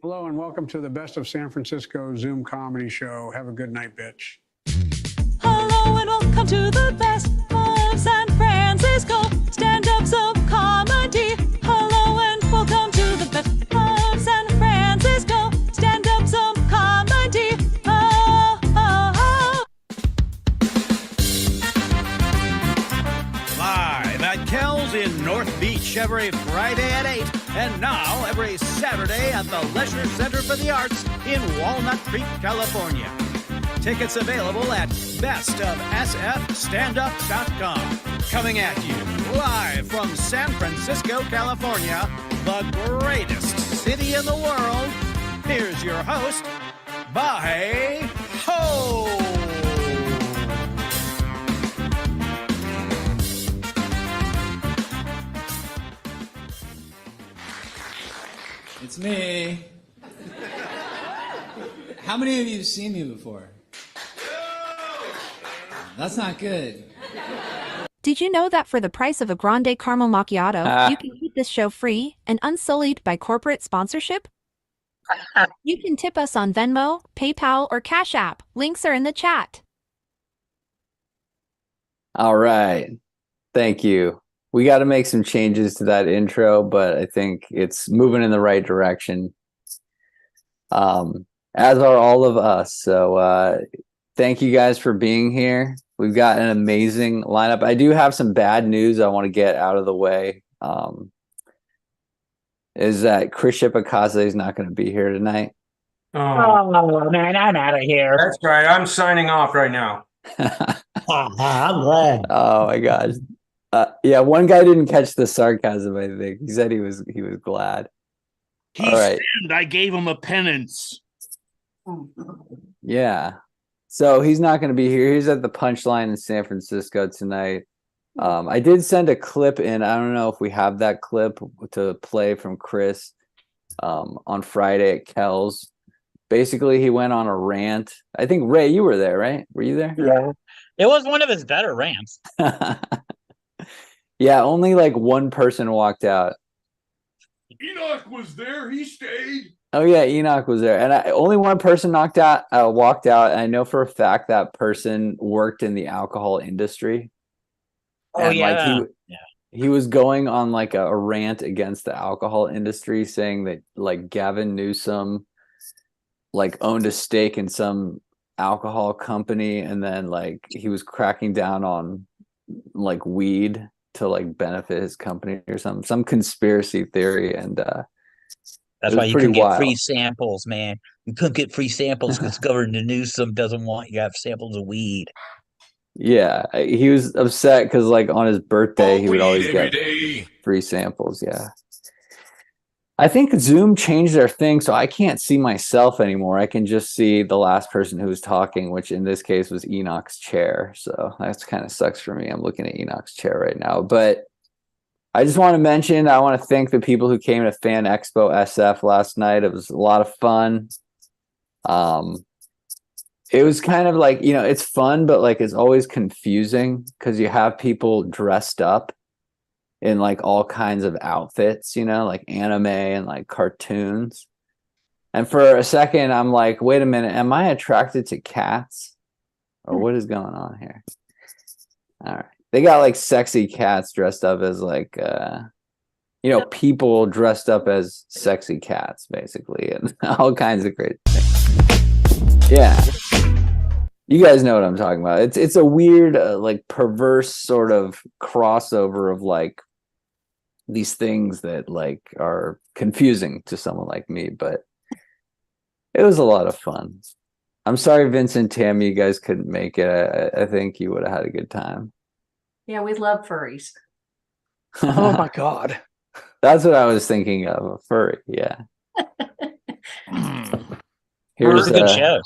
Hello and welcome to the Best of San Francisco Zoom comedy show. Have a good night, bitch. Hello and welcome to the Best of San Francisco stand-up Zoom comedy. Hello and welcome to the Best of San Francisco stand-up Zoom comedy. Oh, oh, oh. Live at Kells in North Beach every Friday at 8, and now every Saturday at the Leisure Center for the Arts in Walnut Creek, California. Tickets available at bestofsfstandup.com. Coming at you live from San Francisco, California, the greatest city in the world. Here's your host, Bye Ho! It's me. How many of you have seen me before? That's not good. Did you know that for the price of a grande caramel macchiato, you can keep this show free and unsullied by corporate sponsorship? You can tip us on Venmo, PayPal, or Cash App. Links are in the chat. All right. Thank you. We got to make some changes to that intro, but I think it's moving in the right direction. As are all of us. So thank you guys for being here. We've got an amazing lineup. I do have some bad news I want to get out of the way. Is that Chris Shipakaze is not going to be here tonight. Oh, man, I'm out of here. That's right. I'm signing off right now. I'm glad. Oh my gosh. Yeah, one guy didn't catch the sarcasm, I think. He said he was glad. He right. sinned. I gave him a penance. Yeah. So he's not going to be here. He's at the Punchline in San Francisco tonight. I did send a clip in. I don't know if we have that clip to play from Chris on Friday at Kells. Basically, he went on a rant. I think, Ray, you were there, right? Were you there? Yeah. It was one of his better rants. Yeah, only like one person walked out. Enoch was there. He stayed. Oh yeah, Enoch was there, and only one person walked out. And I know for a fact that person worked in the alcohol industry. Oh and yeah. He was going on like a rant against the alcohol industry, saying that like Gavin Newsom like owned a stake in some alcohol company, and then like he was cracking down on like weed to like benefit his company or some conspiracy theory. And that's why you couldn't get free samples, man. You couldn't get free samples because Governor Newsom doesn't want you to have samples of weed. Yeah, he was upset because like on his birthday he would always get free samples. Yeah, I think Zoom changed their thing, so I can't see myself anymore. I can just see the last person who was talking, which in this case was Enoch's chair. So that's kind of sucks for me. I'm looking at Enoch's chair right now. But I just want to mention, I want to thank the people who came to Fan Expo SF last night. It was a lot of fun. It was kind of like, you know, it's fun, but like it's always confusing because you have people dressed up in like all kinds of outfits, you know, like anime and like cartoons. And for a second, I'm like, wait a minute, am I attracted to cats? Or what is going on here? All right. They got like sexy cats dressed up as like, you know, people dressed up as sexy cats, basically, and all kinds of great things. Yeah. You guys know what I'm talking about. It's a weird, like perverse sort of crossover of like these things that like are confusing to someone like me, but it was a lot of fun. I'm sorry, Vincent, Tammy, you guys couldn't make it. I think you would have had a good time. Yeah, we love furries. Oh my God. That's what I was thinking of, a furry, yeah. Here's a good show.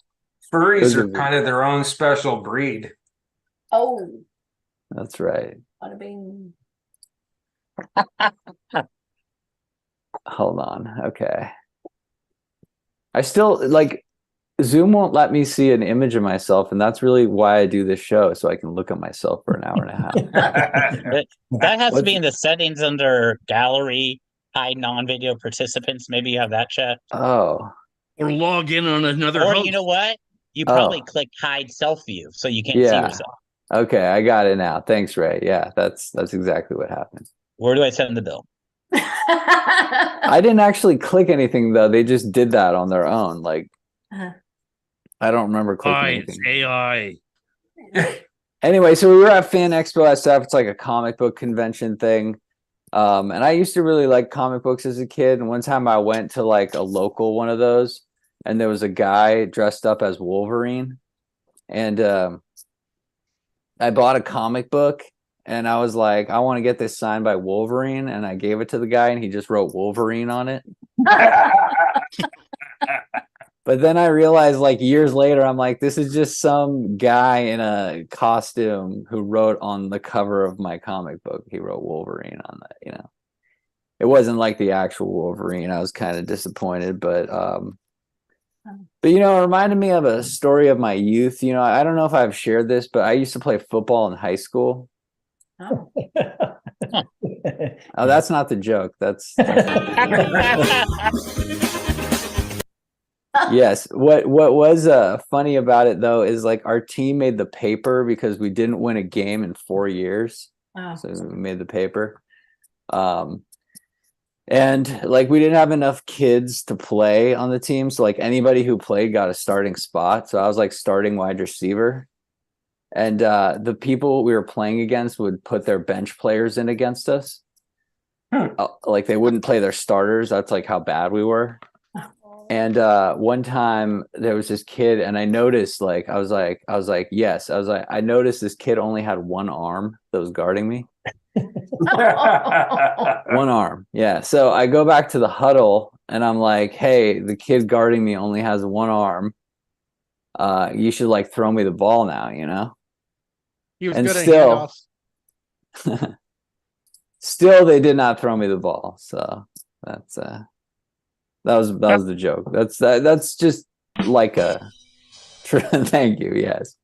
Furries are kind of their own special breed. Oh, that's right. bada bing. Hold on. Okay. I still like Zoom won't let me see an image of myself, and that's really why I do this show, so I can look at myself for an hour and a half. That has to be in the settings under gallery, hide non-video participants. Maybe you have that checked. Oh. Or log in on another Or host. you know what? You probably click hide self-view, so you can't see yourself. Okay, I got it now. Thanks, Ray. Yeah, that's exactly what happened. Where do I send the bill? I didn't actually click anything though. They just did that on their own. Like, I don't remember clicking anything. It's AI. Anyway, so we were at Fan Expo SF. It's like a comic book convention thing. And I used to really like comic books as a kid. And one time I went to like a local one of those, and there was a guy dressed up as Wolverine. And I bought a comic book, and I was like, I want to get this signed by Wolverine. And I gave it to the guy, and he just wrote Wolverine on it. But then I realized like years later, I'm like, this is just some guy in a costume who wrote on the cover of my comic book. He wrote Wolverine on that, you know. It wasn't like the actual Wolverine. I was kind of disappointed, but you know, it reminded me of a story of my youth. You know, I don't know if I've shared this, but I used to play football in high school. Oh, that's not the joke. That's yes. What was funny about it though is like our team made the paper because we didn't win a game in 4 years. So we made the paper. And like we didn't have enough kids to play on the team, so like anybody who played got a starting spot. So I was like starting wide receiver. And the people we were playing against would put their bench players in against us. Like they wouldn't play their starters. That's like how bad we were. And one time there was this kid, and I noticed like I was like I noticed this kid only had one arm that was guarding me. One arm. Yeah. So I go back to the huddle and I'm like, hey, the kid guarding me only has one arm. You should like throw me the ball now, you know? He was and good at handoffs. Still they did not throw me the ball. So that's that was the joke. That's just like a thank you, yes.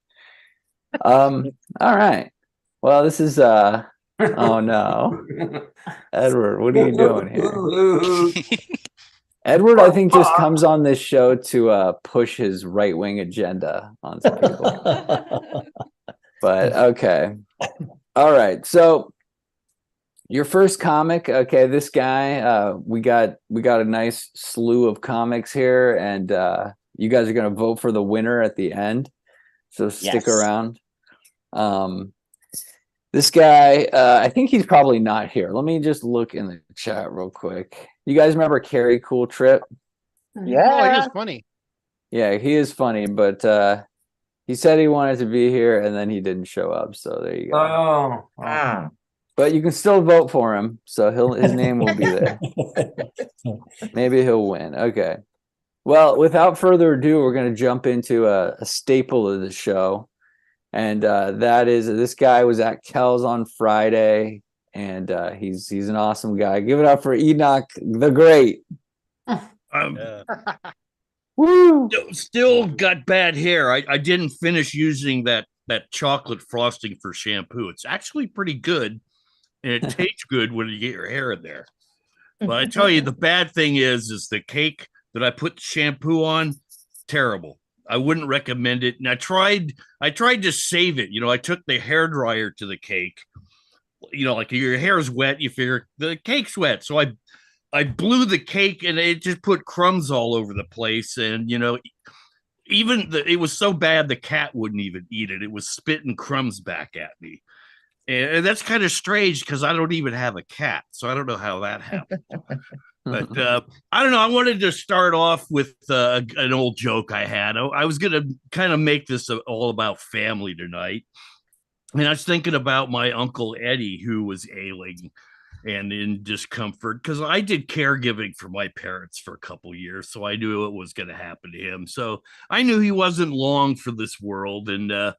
All right. Well, this is oh no. Edward, what are you doing here? Edward, I think, just comes on this show to push his right-wing agenda on some people. But okay. All right. So your first comic, okay, this guy, we got a nice slew of comics here, and you guys are gonna vote for the winner at the end. So stick around. This guy, I think he's probably not here. Let me just look in the chat real quick. You guys remember Carrie Cool Trip? Yeah. Oh, he was funny. Yeah, he is funny, but he said he wanted to be here and then he didn't show up. So there you go. Oh. But you can still vote for him, so his name will be there. Maybe he'll win. Okay. Well, without further ado, we're going to jump into a staple of the show. And that is, this guy was at Kel's on Friday, and he's an awesome guy. Give it up for Enoch the Great. Woo! Still got bad hair. I didn't finish using that chocolate frosting for shampoo. It's actually pretty good, and it tastes good when you get your hair in there. But I tell you, the bad thing is the cake that I put the shampoo on, terrible. I wouldn't recommend it. And I tried to save it. You know, I took the hair dryer to the cake. You know, like your hair's wet, you figure the cake's wet. So I blew the cake and it just put crumbs all over the place. And, you know, it was so bad the cat wouldn't even eat it. It was spitting crumbs back at me. And that's kind of strange because I don't even have a cat. So I don't know how that happened. But I don't know. I wanted to start off with an old joke I had. I was going to kind of make this all about family tonight. And I was thinking about my Uncle Eddie, who was ailing. and in discomfort, because I did caregiving for my parents for a couple years, so I knew what was going to happen to him. So I knew he wasn't long for this world, and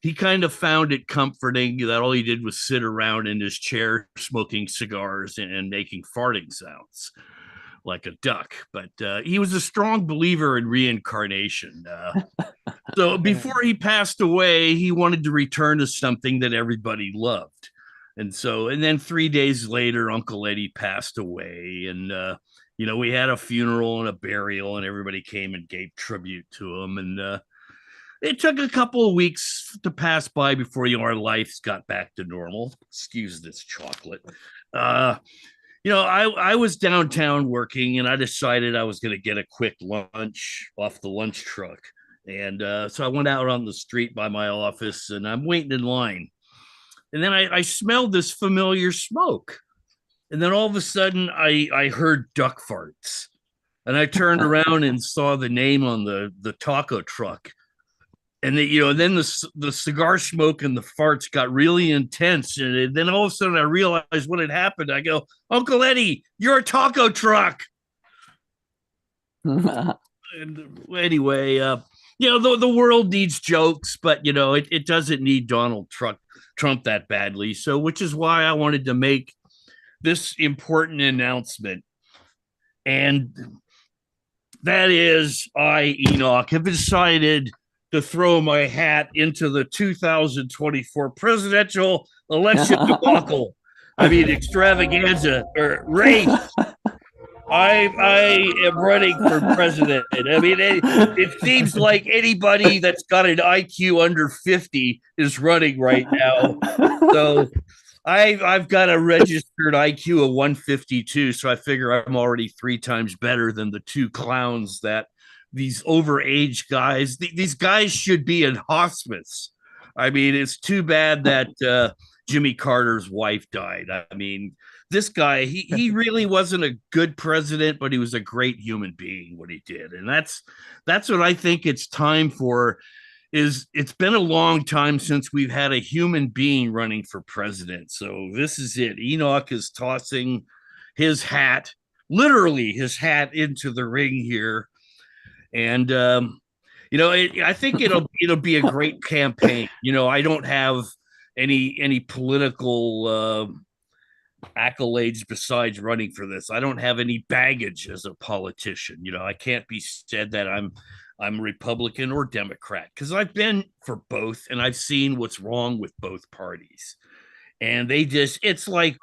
he kind of found it comforting that all he did was sit around in his chair smoking cigars and making farting sounds like a duck. But he was a strong believer in reincarnation. So before he passed away, he wanted to return to something that everybody loved. And then 3 days later, Uncle Eddie passed away. And, we had a funeral and a burial, and everybody came and gave tribute to him. And it took a couple of weeks to pass by before, our lives got back to normal. Excuse this chocolate. I was downtown working, and I decided I was going to get a quick lunch off the lunch truck. And so I went out on the street by my office, and I'm waiting in line. And then I smelled this familiar smoke. And then all of a sudden, I heard duck farts. And I turned around and saw the name on the taco truck. And then the cigar smoke and the farts got really intense. And then all of a sudden, I realized what had happened. I go, Uncle Eddie, you're a taco truck. And anyway, the world needs jokes, but it doesn't need Donald Trump that badly. So, which is why I wanted to make this important announcement. And that is, I, Enoch, have decided to throw my hat into the 2024 presidential election debacle. I mean, extravaganza or race. I am running for president. I mean, it seems like anybody that's got an IQ under 50 is running right now. So I've got a registered IQ of 152, so I figure I'm already 3 times better than the 2 clowns that these overage guys. These guys should be in hospice. I mean, it's too bad that Jimmy Carter's wife died. I mean, this guy, he really wasn't a good president, but he was a great human being, what he did. And that's what I think it's time for. It's been a long time since we've had a human being running for president. So this is it. Enoch is tossing his hat, literally his hat, into the ring here. And I think it'll be a great campaign. I don't have any political accolades besides running for this. I don't have any baggage as a politician. I can't be said that I'm Republican or Democrat, because I've been for both, and I've seen what's wrong with both parties. And it's like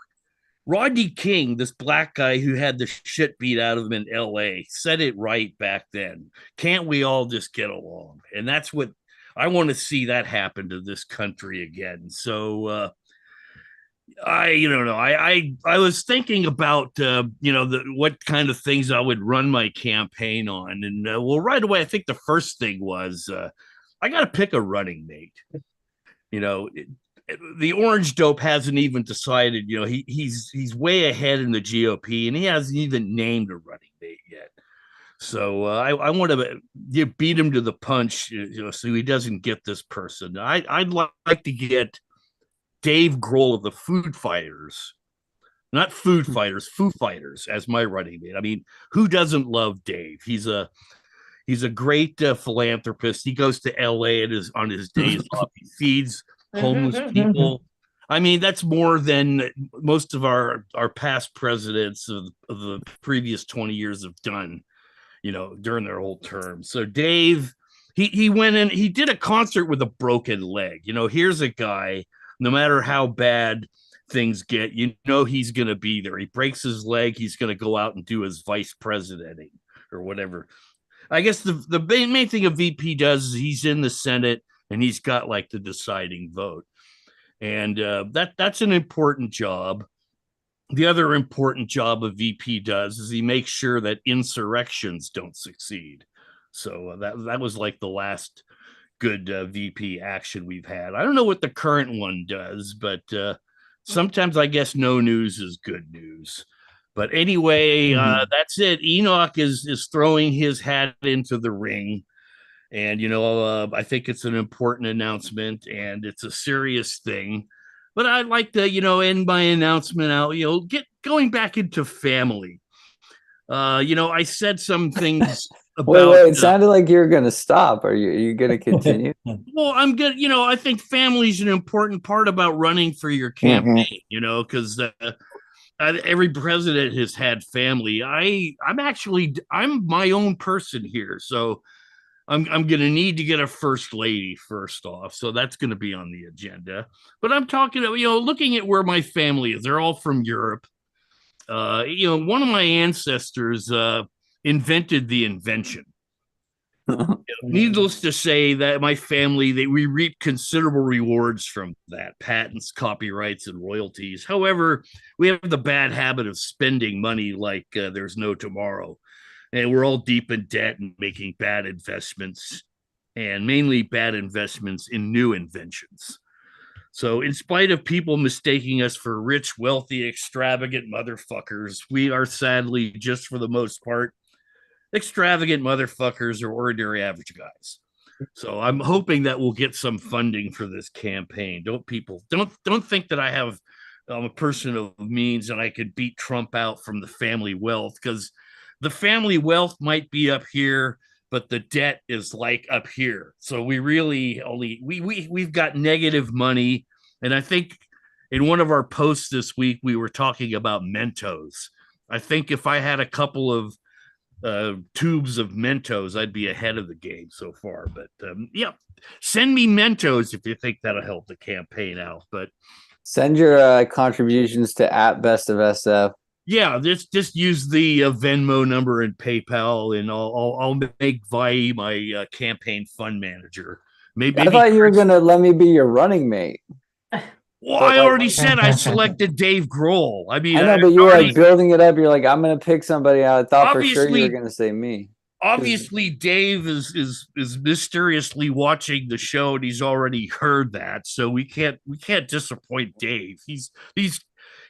Rodney King, this black guy who had the shit beat out of him in LA, said it right back then. Can't we all just get along? And that's what I want to see that happen to this country again. So I was thinking about what kind of things I would run my campaign on, and right away I think the first thing was I got to pick a running mate. The orange dope hasn't even decided. He's way ahead in the GOP, and he hasn't even named a running mate yet. So I want to beat him to the punch, so he doesn't get this person. I'd like to get Dave Grohl of the Foo Fighters, not Food Fighters, Foo Fighters as my running mate. I mean, who doesn't love Dave? He's a great philanthropist. He goes to LA on his days off. He feeds homeless people. I mean, that's more than most of our past presidents of the previous 20 years have done, during their whole term. So Dave, he went in, he did a concert with a broken leg. Here's a guy, no matter how bad things get, he's going to be there. He breaks his leg, he's going to go out and do his vice presidenting or whatever. I guess the main thing a VP does is he's in the Senate and he's got like the deciding vote. And that's an important job. The other important job a VP does is he makes sure that insurrections don't succeed. So that was like the last good VP action we've had. I don't know what the current one does, but sometimes I guess no news is good news. But anyway, that's it. Enoch is throwing his hat into the ring. And, I think it's an important announcement, and it's a serious thing. But I'd like to, end my announcement out, going back into family. I said some things about. Wait, it sounded like you were going to stop. Are you going to continue? Well, I'm good. I think family's an important part about running for your campaign, because every president has had family. I'm my own person here. So I'm going to need to get a first lady first off. So that's going to be on the agenda. But I'm talking, looking at where my family is. They're all from Europe. One of my ancestors invented the invention. Needless to say that my family, we reap considerable rewards from that, patents, copyrights, and royalties. However, we have the bad habit of spending money like there's no tomorrow. And we're all deep in debt and making bad investments, and mainly bad investments in new inventions. So in spite of people mistaking us for rich, wealthy, extravagant motherfuckers, we are sadly, just for the most part, extravagant motherfuckers or ordinary average guys. So I'm hoping that we'll get some funding for this campaign. Don't think that I have a person of means and I could beat Trump out from the family wealth, because the family wealth might be up here, but the debt is like up here. So we really we've got negative money. And I think in one of our posts this week, we were talking about Mentos. I think if I had a couple of tubes of Mentos, I'd be ahead of the game so far. But send me Mentos if you think that'll help the campaign out. But send your contributions to @BestofSF. Yeah, just use the Venmo number and PayPal, and I'll make Vi my campaign fund manager. Maybe I thought you were gonna let me be your running mate. Well, I already said I selected Dave Grohl. I mean, I know, but you were like building it up. You're like, I'm gonna pick somebody out. I thought for sure you were gonna say me. Obviously, Dave is mysteriously watching the show, and he's already heard that. So we can't disappoint Dave.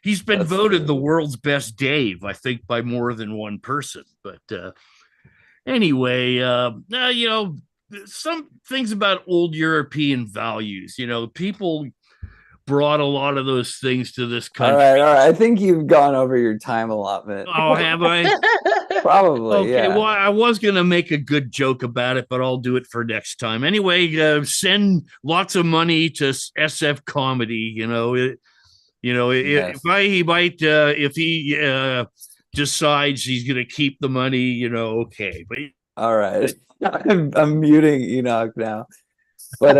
He's been voted the world's best Dave, I think, by more than one person. But anyway, some things about old European values. People brought a lot of those things to this country. All right. I think you've gone over your time allotment. Oh, have I? Probably. Okay. Yeah. Well, I was going to make a good joke about it, but I'll do it for next time. Anyway, send lots of money to SF Comedy. Yes. If he decides he's going to keep the money, okay. But all right, I'm muting Enoch now. But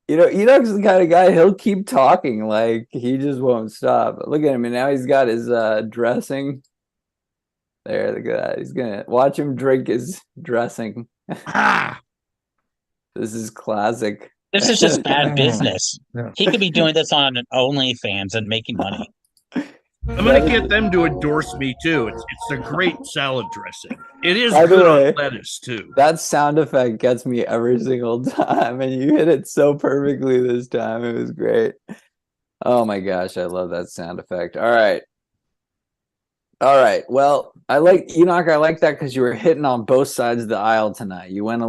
Enoch's the kind of guy, he'll keep talking, like he just won't stop. Look at him, and now he's got his dressing. There, look at that. He's gonna watch him drink his dressing. This is classic. This is just bad business. He could be doing this on OnlyFans and making money. I'm going to get them to endorse me, too. It's a great salad dressing. It is good on lettuce, too. That sound effect gets me every single time, and you hit it so perfectly this time. It was great. Oh, my gosh. I love that sound effect. All right. Well, I like that because you were hitting on both sides of the aisle tonight. You went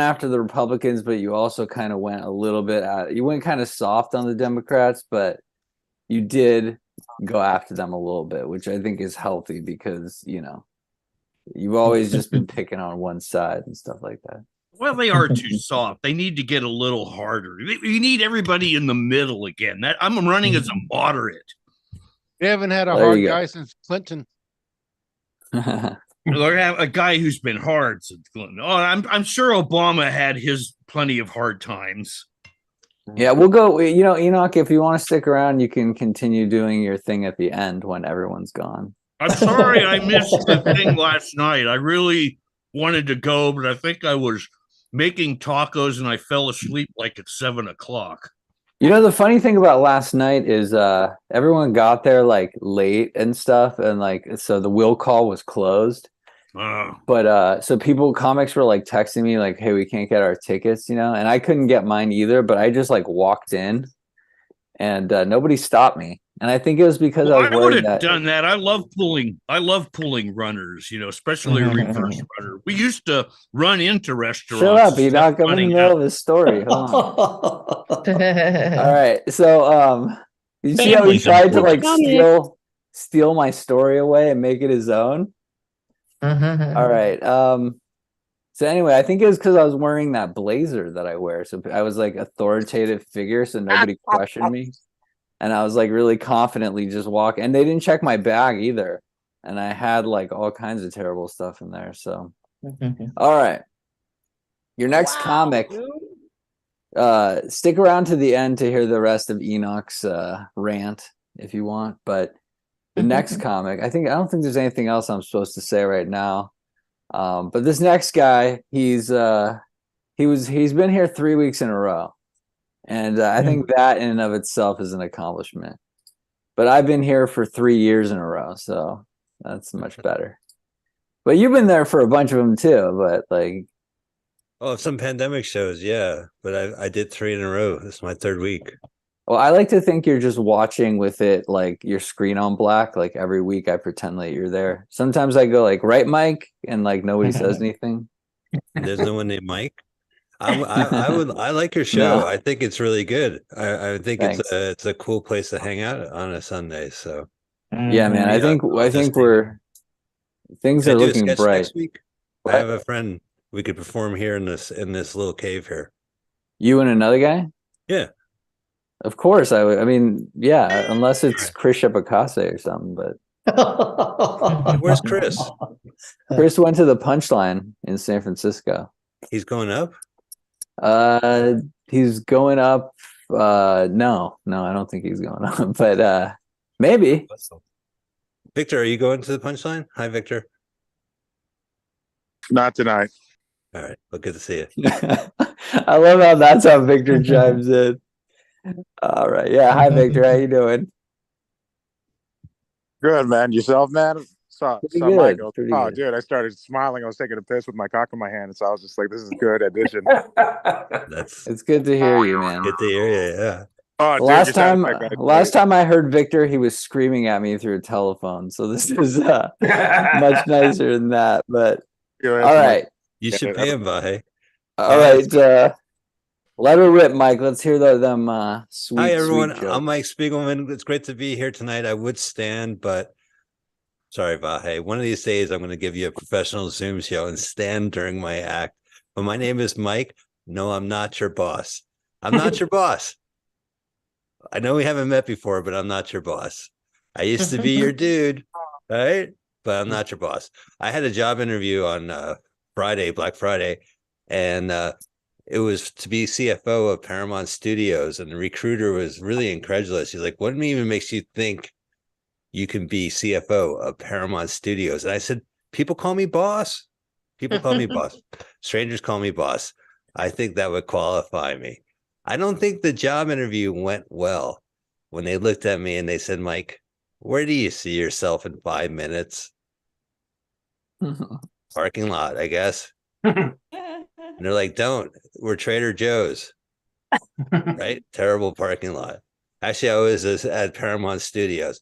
after the Republicans, but you also kind of went a little bit you went kind of soft on the Democrats, but you did go after them a little bit, which I think is healthy because, you've always just been picking on one side and stuff like that. Well, they are too soft. They need to get a little harder. You need everybody in the middle again. I'm running as a moderate. They haven't had a hard guy since Clinton. Or have a guy who's been hard since Clinton. Oh, I'm sure Obama had his plenty of hard times. Yeah, we'll go. Enoch, if you want to stick around, you can continue doing your thing at the end when everyone's gone. I'm sorry I missed the thing last night. I really wanted to go, but I think I was making tacos and I fell asleep like at 7:00. The funny thing about last night is everyone got there like late and stuff, and so the will call was closed. But so comics were like texting me like, hey, we can't get our tickets, and I couldn't get mine either, but I just like walked in and nobody stopped me. And I think it was because I was I would wearing have that. done that. I love pulling runners, especially a reverse runner. We used to run into restaurants. Shut up, Enoch. I'm in the middle of a story. Hold on. All right. So you see how he tried to like steal my story away and make it his own? All right. So anyway, I think it was because I was wearing that blazer that I wear. So I was like authoritative figure, so nobody questioned me. And I was like really confidently just walk, and they didn't check my bag either. And I had like all kinds of terrible stuff in there. So all right. Your next comic. Stick around to the end to hear the rest of Enoch's rant if you want. But the next comic, I don't think there's anything else I'm supposed to say right now. But this next guy, he's been here 3 weeks in a row. And I think that in and of itself is an accomplishment. But I've been here for 3 years in a row, so that's much better. But you've been there for a bunch of them too. But like, some pandemic shows, yeah. But I did 3 in a row. This is my 3rd week. Well, I like to think you're just watching with it like your screen on black. Like every week, I pretend like you're there. Sometimes I go like, "Right, Mike," and like nobody says anything. There's no one named Mike. I like your show. No. I think it's really good. I think it's a cool place to hang out on a Sunday. So yeah, man. I think things are looking bright. Next week? I have a friend. We could perform here in this little cave here. You and another guy? Yeah. Of course, I mean, yeah. Unless it's Chris Shepakase or something, but where's Chris? Chris went to the Punchline in San Francisco. He's going up. He's going up. No, I don't think he's going up, but maybe. Victor, are you going to the Punchline? Hi, Victor. Not tonight. All right. Well, good to see you. I love how that's how Victor chimes in. All right. Yeah. Hi, Victor. How you doing? Good, man. Yourself, man? Saw good. Michael. Pretty Oh, good. dude, I started smiling. I was taking a piss with my cock in my hand. So I was just like, this is good addition. It's good to hear you, man. Good to hear you, yeah. Oh, dude, last time I heard Victor, he was screaming at me through a telephone. So this is much nicer than that. But all right. You should pay him, hey. All right. Let her rip, Mike. Let's hear them sweet. Hi, everyone. Sweet jokes. I'm Mike Spiegelman. It's great to be here tonight. I would stand, but sorry, Vahe. One of these days, I'm going to give you a professional Zoom show and stand during my act. But my name is Mike. No, I'm not your boss. I'm not your boss. I know we haven't met before, but I'm not your boss. I used to be your dude, right? But I'm not your boss. I had a job interview on Friday, Black Friday, and it was to be CFO of Paramount Studios, and the recruiter was really incredulous. He's like, what even makes you think you can be CFO of Paramount Studios? And I said, people call me boss. People call me boss. Strangers call me boss. I think that would qualify me. I don't think the job interview went well when they looked at me and they said, Mike, where do you see yourself in 5 minutes? Parking lot, I guess. And they're like, don't. We're Trader Joe's. Right? Terrible parking lot. Actually, I was at Paramount Studios.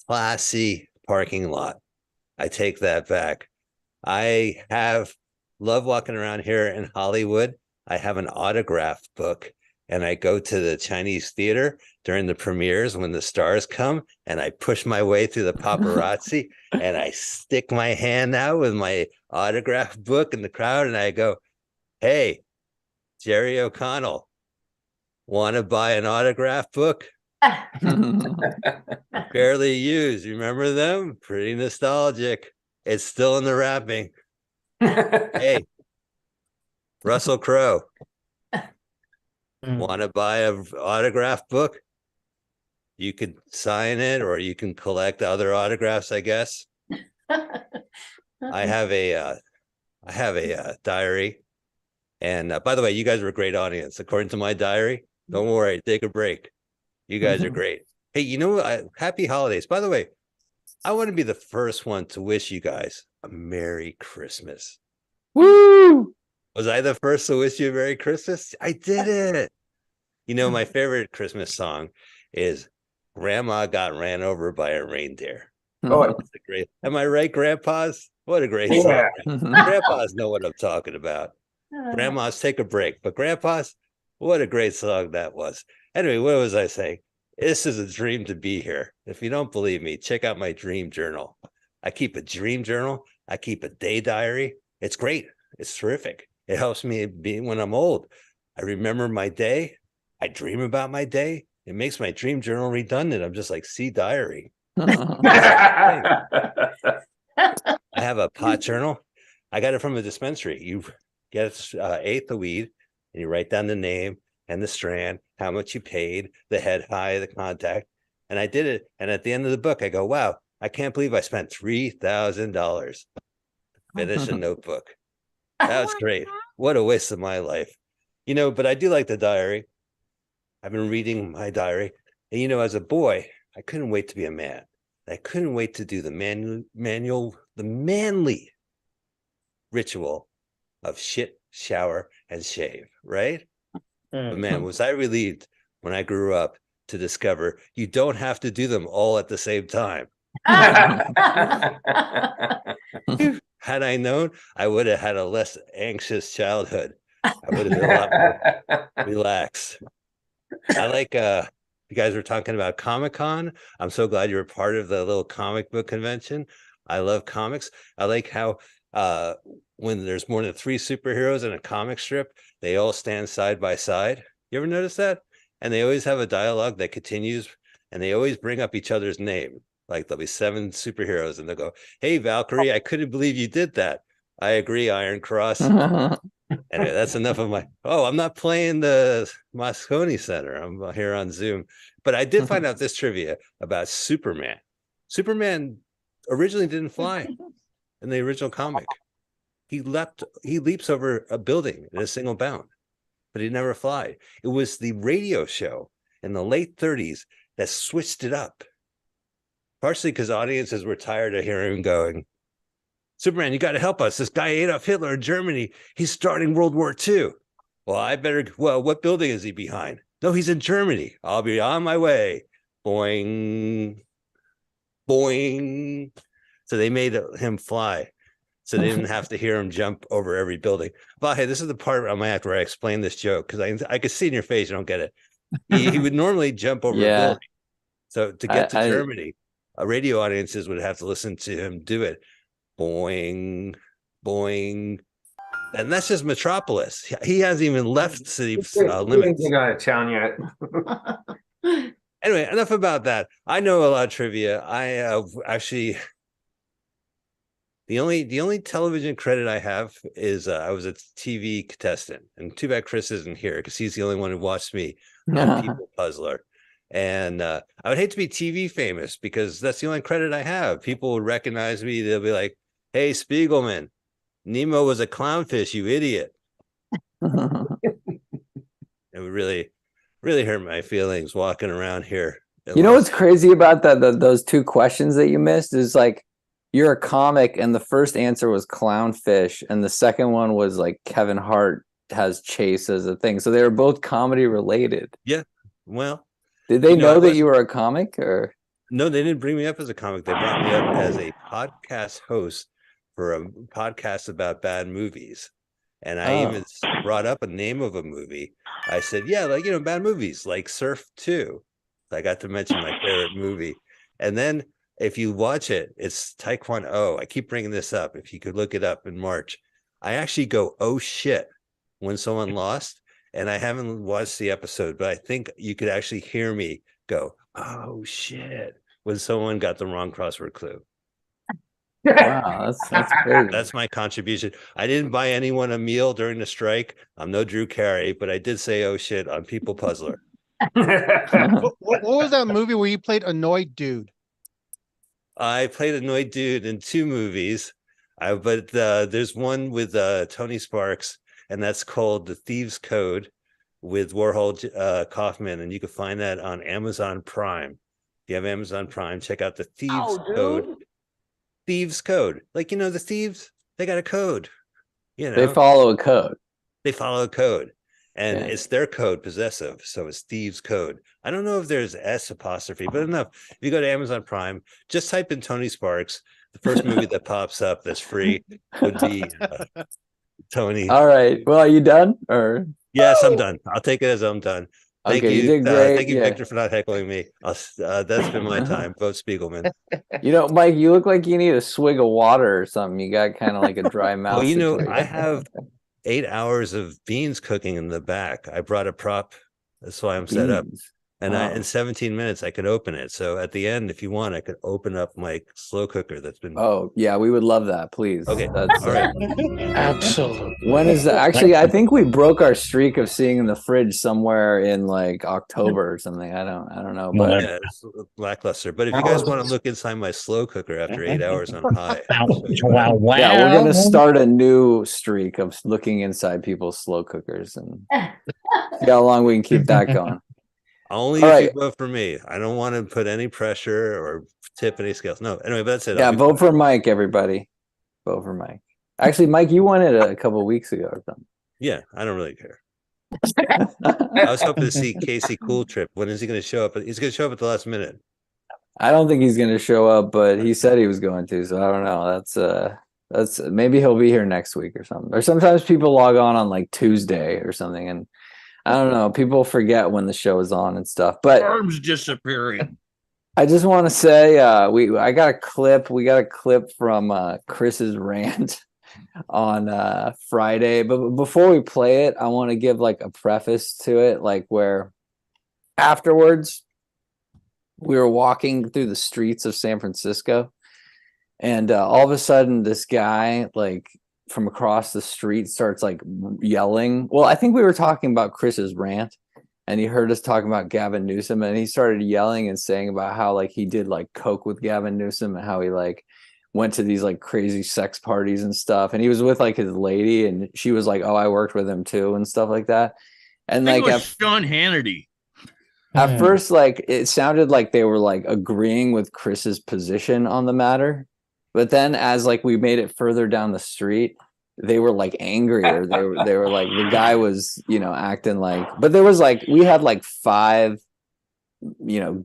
Classy parking lot. I take that back. I love walking around here in Hollywood. I have an autograph book, and I go to the Chinese theater during the premieres when the stars come, and I push my way through the paparazzi, and I stick my hand out with my autograph book in the crowd, and I go, hey, Jerry O'Connell, want to buy an autograph book? Barely used. Remember them? Pretty nostalgic. It's still in the wrapping. Hey, Russell Crowe, want to buy an autograph book? You could sign it, or you can collect other autographs, I guess. I have a diary. And by the way, you guys are a great audience. According to my diary, don't worry, take a break. You guys are great. Hey, you know what? Happy holidays. By the way, I want to be the first one to wish you guys a Merry Christmas. Woo! Was I the first to wish you a Merry Christmas? I did it. You know, my favorite Christmas song is Grandma got ran over by a reindeer. Oh, That's a great. Am I right, Grandpas? What a great song. Grandpas know what I'm talking about. Grandmas, take a break. But Grandpas, what a great song that was. Anyway, what was I saying? This is a dream to be here. If you don't believe me, check out my dream journal. I keep a dream journal. I keep a day diary. It's great. It's terrific. It helps me be when I'm old. I remember my day. I dream about my day. It makes my dream journal redundant. I'm just like, see diary. I have a pot journal. I got it from a dispensary. You get an eighth of weed and you write down the name and the strand, how much you paid, the head high, the contact. And I did it. And at the end of the book, I go, wow, I can't believe I spent $3,000 to finish a notebook. That was great. What a waste of my life. But I do like the diary. I've been reading my diary. And, as a boy, I couldn't wait to be a man. I couldn't wait to do the manly ritual of shit, shower, and shave, right? But man, was I relieved when I grew up to discover you don't have to do them all at the same time. Had I known, I would have had a less anxious childhood. I would have been a lot more relaxed. I like you guys were talking about Comic-Con. I'm so glad you were part of the little comic book convention. I love comics. I like how when there's more than 3 superheroes in a comic strip, they all stand side by side. You ever notice that? And they always have a dialogue that continues, and they always bring up each other's name. Like there'll be 7 superheroes, and they'll go, "Hey, Valkyrie, I couldn't believe you did that." I agree, Iron Cross. Anyway, that's enough of my. Oh, I'm not playing the Moscone Center. I'm here on Zoom. But I did find out this trivia about Superman. Superman originally didn't fly in the original comic. He leaps over a building in a single bound, but he never fly. It was the radio show in the late 30s that switched it up. Partially because audiences were tired of hearing him going, "Superman, you got to help us. This guy Adolf Hitler in Germany, he's starting World War II. Well, what building is he behind? No, he's in Germany. I'll be on my way." Boing, boing. So they made him fly. So they didn't have to hear him jump over every building. But hey, this is the part on my act where I explain this joke because I could see in your face you don't get it. He would normally jump over a building. So to get to Germany, radio audiences would have to listen to him do it. Boing, boing. And that's just Metropolis. He hasn't even left city limits. You got a town yet. Anyway, enough about that. I know a lot of trivia. I actually... The only television credit I have is I was a TV contestant, and too bad Chris isn't here because he's the only one who watched me on People Puzzler. And I would hate to be TV famous because that's the only credit I have. People would recognize me. They'll be like, "Hey, Spiegelman, Nemo was a clownfish, you idiot." It would really hurt my feelings walking around here. You know what's crazy about those 2 questions that you missed is like, you're a comic, and the first answer was clownfish, and the second one was like Kevin Hart has Chase as a thing. So they were both comedy related. Yeah. Well, did they know that you were a comic, or? No, they didn't bring me up as a comic. They brought me up as a podcast host for a podcast about bad movies. And I even brought up a name of a movie. I said, yeah, like, bad movies like Surf 2. I got to mention my favorite movie. And then if you watch it, it's Taekwondo. I keep bringing this up. If you could look it up in March, I actually go, "Oh shit," when someone lost, and I haven't watched the episode, but I think you could actually hear me go, "Oh shit," when someone got the wrong crossword clue. Wow, that's crazy. That's my contribution. I didn't buy anyone a meal during the strike. I'm no Drew Carey, but I did say, "Oh shit," on People Puzzler. What was that movie where you played annoyed dude? I played annoyed dude in 2 movies, but there's one with Tony Sparks, and that's called The Thieves' Code with Warhol Kaufman, and you can find that on Amazon Prime. If you have Amazon Prime, check out The Thieves' Code. Thieves' Code. Like, the thieves, they got a code. They follow a code. They follow a code. and it's their code, possessive. So it's thieves code. I don't know if there's S apostrophe, but enough. If you go to Amazon Prime, just type in Tony Sparks. The first movie that pops up that's free would be Tony. All right. Well, are you done? Or yes, I'm done. I'll take it as I'm done. Thank okay, you. You did great. Thank you, Victor, for not heckling me. That's been my time. Vote Spiegelman. You know, Mike, you look like you need a swig of water or something. You got kind of like a dry mouth. Well, you know, situation. I have 8 hours of beans cooking in the back. I brought a prop. That's why I'm set up. And in 17 minutes, I could open it. So at the end, if you want, I could open up my slow cooker that's been. Oh, yeah, we would love that, please. Okay. That's all right. Absolutely. When is that? Actually, I think we broke our streak of seeing in the fridge somewhere in like October or something. I don't know. But yeah, it's lackluster. But if you guys want to look inside my slow cooker after 8 hours on high. Wow. Yeah, we're gonna start a new streak of looking inside people's slow cookers and see how long we can keep that going. Only all if right. you vote for me. I don't want to put any pressure or tip any scales. No, anyway, but that's it. Yeah, vote for Mike, everybody. Vote for Mike. Actually, Mike, you won it a couple of weeks ago or something. Yeah, I don't really care. I was hoping to see Casey Cool Trip. When is he going to show up? He's going to show up at the last minute. I don't think he's going to show up, but he said he was going to, so I don't know. That's maybe he'll be here next week or something. Or sometimes people log on like Tuesday or something, and I don't know. People forget when the show is on and stuff. But arms disappearing. I just want to say I got a clip. We got a clip from Chris's rant on Friday. But before we play it, I want to give like a preface to it, like where afterwards we were walking through the streets of San Francisco, and all of a sudden this guy like from across the street starts like yelling. Well, I think we were talking about Chris's rant, and he heard us talking about Gavin Newsom, and he started yelling and saying about how like he did like coke with Gavin Newsom and how he like went to these like crazy sex parties and stuff, and he was with like his lady, and she was like, oh, I worked with him too and stuff like that. And I like think it was Sean Hannity. At first, like it sounded like they were like agreeing with Chris's position on the matter. But then as like we made it further down the street, they were like angrier. They were like the guy was, acting like, but there was like we had like 5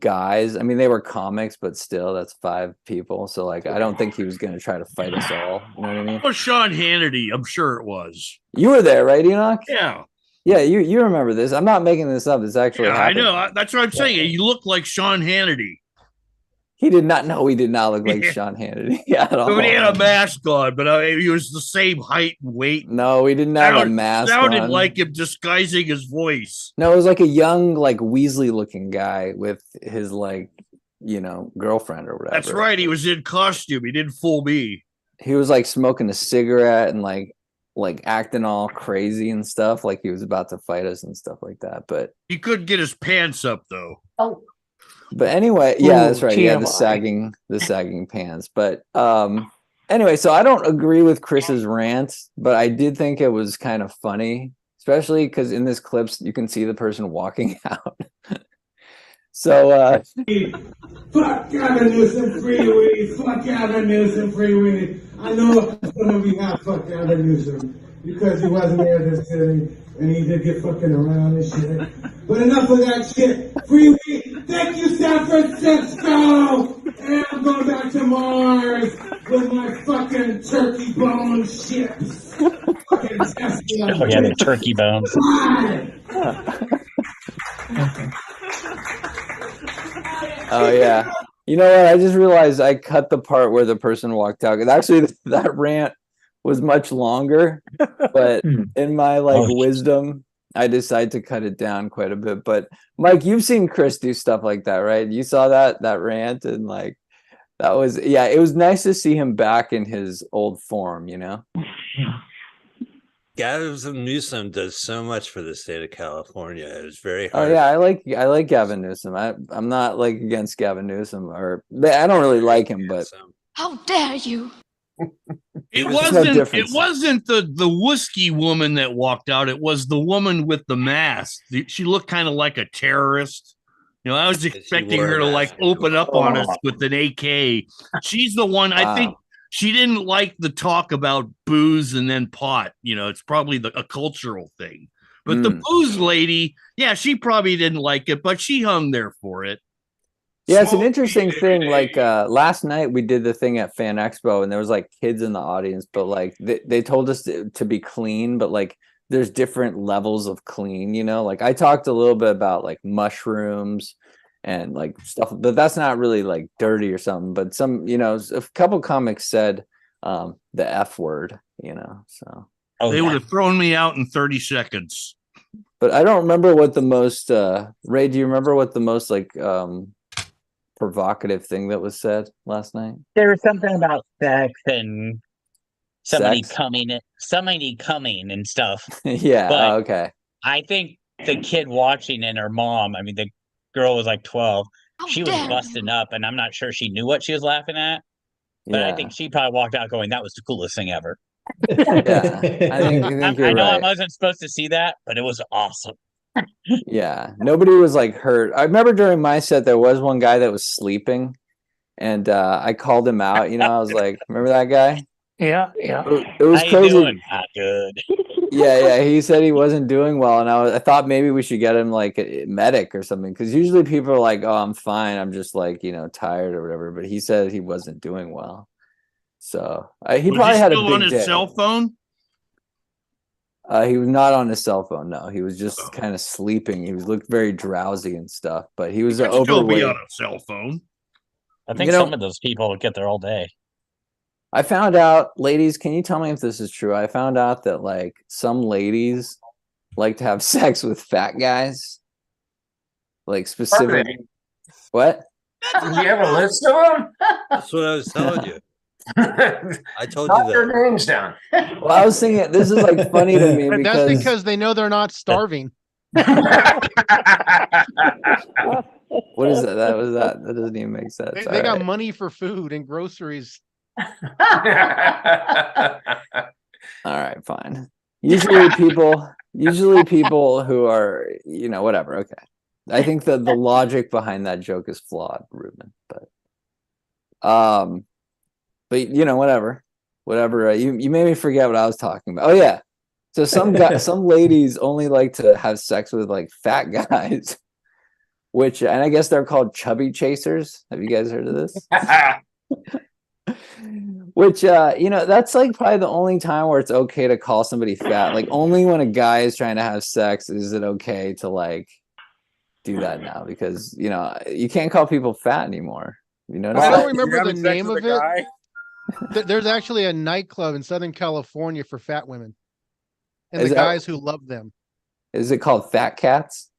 guys. I mean, they were comics, but still that's 5 people. So like I don't think he was gonna try to fight us all. You know what I mean? Well, Sean Hannity, I'm sure it was. You were there, right, Enoch? Yeah. Yeah, you remember this. I'm not making this up. It's actually happened. I know. That's what I'm saying. You look like Sean Hannity. He did not know. He did not look like Sean Hannity at all. But he had a mask on, but he was the same height and weight. No, he didn't have a mask sounded on. like him disguising his voice. No, it was like a young, like Weasley-looking guy with his like, girlfriend or whatever. That's right. He was in costume. He didn't fool me. He was like smoking a cigarette and like acting all crazy and stuff, like he was about to fight us and stuff like that. But he couldn't get his pants up though. Oh. But anyway, yeah, that's right. TMI. Yeah, the sagging pants. But anyway, so I don't agree with Chris's rant, but I did think it was kind of funny, especially because in this clips you can see the person walking out. So fuck Gavin Newsom, free weed. Fuck Gavin Newsom, free weed. I know some of you have fuck Gavin Newsom because he wasn't there this city and he did get fucking around and shit. But enough of that shit. Free weed. Thank you, San Francisco. And I'm going back to Mars with my fucking turkey bone chips. Fucking Tesla. Oh yeah, the turkey bones. oh yeah. You know what? I just realized I cut the part where the person walked out. 'Cause actually that rant was much longer, but in my wisdom, I decided to cut it down quite a bit. But Mike, you've seen Chris do stuff like that, right? You saw that rant, and like that was it was nice to see him back in his old form, Gavin Newsom does so much for the state of California. It was very hard. Oh yeah, I like Gavin Newsom. I'm not like against Gavin Newsom, or I don't really like him, but How dare you? It There's wasn't the whiskey woman that walked out. It was the woman with the mask. She looked kind of like a terrorist. I was expecting her to like open up on us with an AK. She's the one. I think she didn't like the talk about booze and then pot. It's probably a cultural thing. But the booze lady, yeah, she probably didn't like it, but she hung there for it. Yeah, it's an interesting thing. Like last night we did the thing at Fan Expo and there was like kids in the audience, but like they told us to be clean, but like there's different levels of clean, you know? Like I talked a little bit about like mushrooms and like stuff, but that's not really like dirty or something. But some, you know, a couple comics said the F word, you know, so. They would have thrown me out in 30 seconds. But I don't remember what the most, Ray, do you remember what the most like provocative thing that was said last night? There was something about sex and somebody Sex? coming and stuff. Yeah, but okay. I think the kid watching and her mom, I mean, the girl was like 12. She was busting up, and I'm not sure she knew what she was laughing at. But I think she probably walked out going, "That was the coolest thing ever." Yeah, I think you're I know right. I wasn't supposed to see that, but it was awesome. Yeah, nobody was like hurt. I remember during my set there was one guy that was sleeping, and I called him out. You know, I was like, "Remember that guy?" Yeah. It was How crazy. you doing? Not good. Yeah. He said he wasn't doing well, and I thought maybe we should get him like a medic or something, because usually people are like, "Oh, I'm fine. I'm just like, you know, tired or whatever." But he said he wasn't doing well, so he probably had a big on his day. cell phone. He was not on his cell phone. No, he was just kind of sleeping. He looked very drowsy and stuff, but he was Still be overweight. on a cell phone. I think some of those people get there all day. I found out, ladies, can you tell me if this is true? I found out that like some ladies like to have sex with fat guys. Like specifically. What? Do you have a list of them? That's what I was telling you. I told you Knock that. their names down. Well, I was thinking this is like funny to me because That's because they know they're not starving. what is that? That doesn't even make sense. They got money for food and groceries. All right, fine. Usually people who are, you know, whatever. Okay. I think that the logic behind that joke is flawed, Ruben, but you know, whatever. You made me forget what I was talking about. Oh yeah. So some ladies only like to have sex with like fat guys, and I guess they're called chubby chasers. Have you guys heard of this? Which you know, that's like probably the only time where it's okay to call somebody fat. Like only when a guy is trying to have sex is it okay to like do that now, because you know you can't call people fat anymore. You know, I don't remember the name of it. There's actually a nightclub in Southern California for fat women, and the guys who love them. Is it called Fat Cats?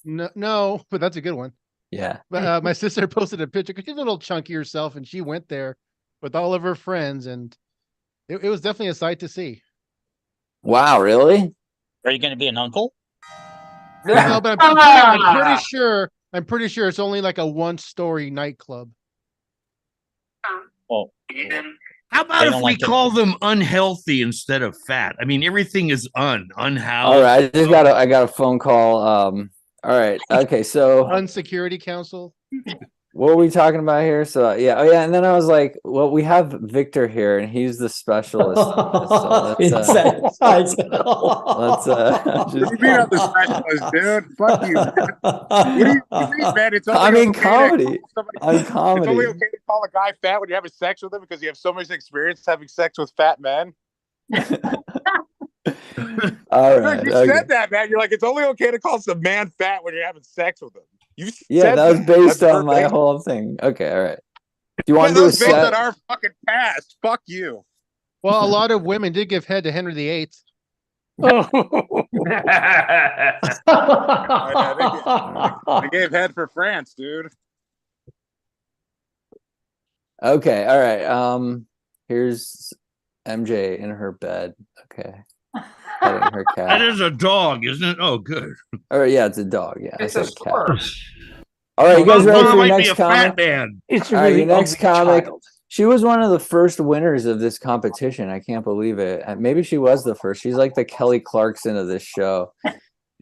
No, but that's a good one. Yeah. My sister posted a picture because she's a little chunky herself, and she went there with all of her friends, and it was definitely a sight to see. Wow, really? Are you going to be an uncle? No, but I'm pretty sure it's only like a one-story nightclub. Oh, how about if we call them unhealthy instead of fat? I mean, everything is unhoused. All right, I got a phone call. All right, okay, so Unsecurity Council. What were we talking about here? So yeah, and then I was like, well, we have Victor here, and he's the specialist. So let's just be not the specialist, dude. Fuck you. What do you mean, man? It's only comedy. I'm comedy. It's only okay to call a guy fat when you're having sex with him because you have so much experience having sex with fat men. All right, you said that, man. You're like, it's only okay to call some man fat when you're having sex with him. Yeah, that was based on my whole thing. Okay, all right. Do you want to do a set? Based on our fucking past. Fuck you. Well, a lot of women did give head to Henry VIII. Oh. They gave head for France, dude. Okay, all right. Here's MJ in her bed. Okay. Petting her cat. That is a dog, isn't it? Oh, good. All right, yeah, it's a dog. Yeah, it's a cat. All right, you guys ready for your next comic? It's a all right, really your next comic. child. She was one of the first winners of this competition. I can't believe it. Maybe she was the first. She's like the Kelly Clarkson of this show.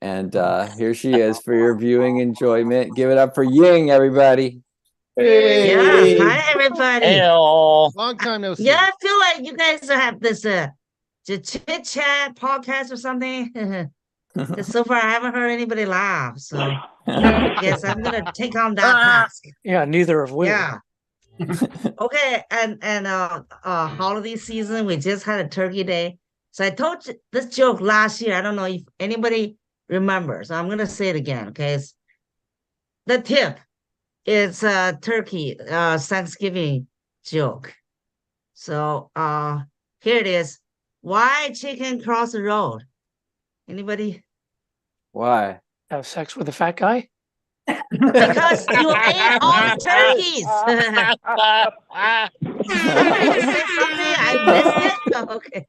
And here she is for your viewing enjoyment. Give it up for Ying, everybody. Hey. Yeah, hi everybody. Hello. Long time no see. Yeah, I feel like you guys have this chit chat podcast or something. 'Cause so far I haven't heard anybody laugh. So I guess I'm gonna take on that task. Yeah, neither have we. Yeah. Okay, and holiday season, we just had a turkey day. So I told you this joke last year. I don't know if anybody remembers. So I'm gonna say it again, okay? The tip is a turkey Thanksgiving joke. So here it is. Why chicken cross the road? Anybody? Why? Have sex with a fat guy? Because you ate all the turkeys. Somebody said something. I missed it. Oh, okay.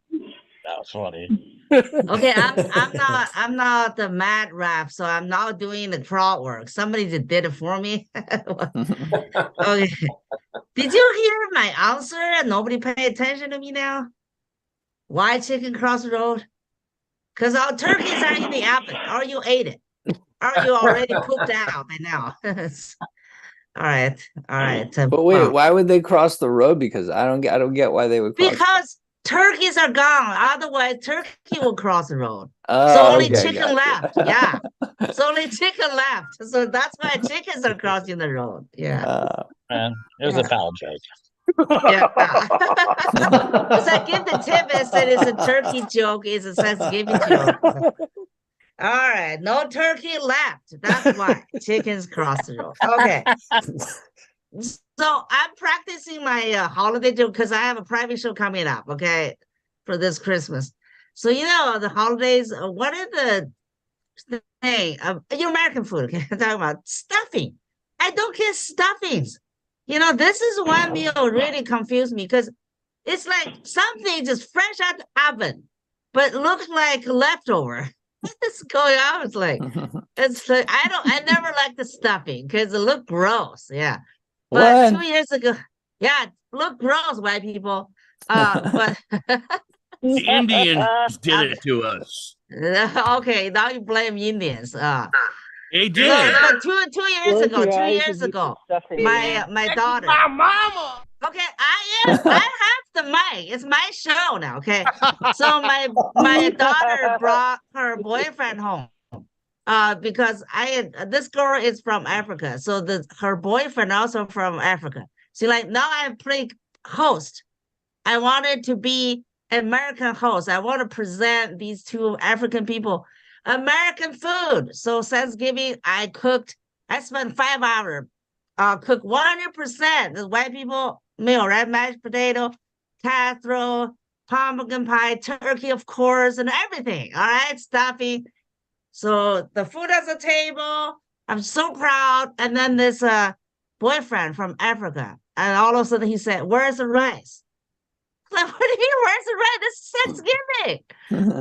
That was funny. Okay, I'm not the mad rap, so I'm not doing the crowd work. Somebody just did it for me. Okay. Did you hear my answer and nobody pay attention to me now? Why chicken cross the road? Because our turkeys are in the oven, or you ate it. Or you already pooped out by now. All right. But wait, why would they cross the road? Because I don't get why they would cross. Because turkeys are gone. Otherwise, turkey will cross the road. Oh, so only okay, chicken left. Yeah. So only chicken left. So that's why chickens are crossing the road. Yeah. It was a foul joke. Yeah. Because I give the tip and said it's a turkey joke, it's a Thanksgiving joke. All right, no turkey left. That's why chickens cross the road. Okay. So I'm practicing my holiday joke because I have a private show coming up, okay, for this Christmas. So, you know, the holidays, what are the thing? Your American food, okay? I'm talking about stuffing. I don't get stuffings. You know, this is one meal really confused me because it's like something just fresh out the oven, but looks like leftover. What is going on? It's like I never liked the stuffing because it looked gross. Yeah. But 2 years ago, yeah, look gross, white people. But the Indians did it to us. Okay, now you blame Indians. They did. But two years ago, my daughter. My mama. Okay, I have the mic. It's my show now. Okay, so my daughter brought her boyfriend home. Because this girl is from Africa, so her boyfriend also from Africa. So like now I play host. I wanted to be American host. I want to present these two African people American food. So Thanksgiving, I spent 5 hours, cook 100% the white people meal, right? Mashed potato, casserole, pumpkin pie, turkey, of course, and everything. All right, stuffing. So the food at the table, I'm so proud. And then this boyfriend from Africa, and all of a sudden he said, "Where's the rice?" I'm like, what do you mean, where's the rice? This is Thanksgiving.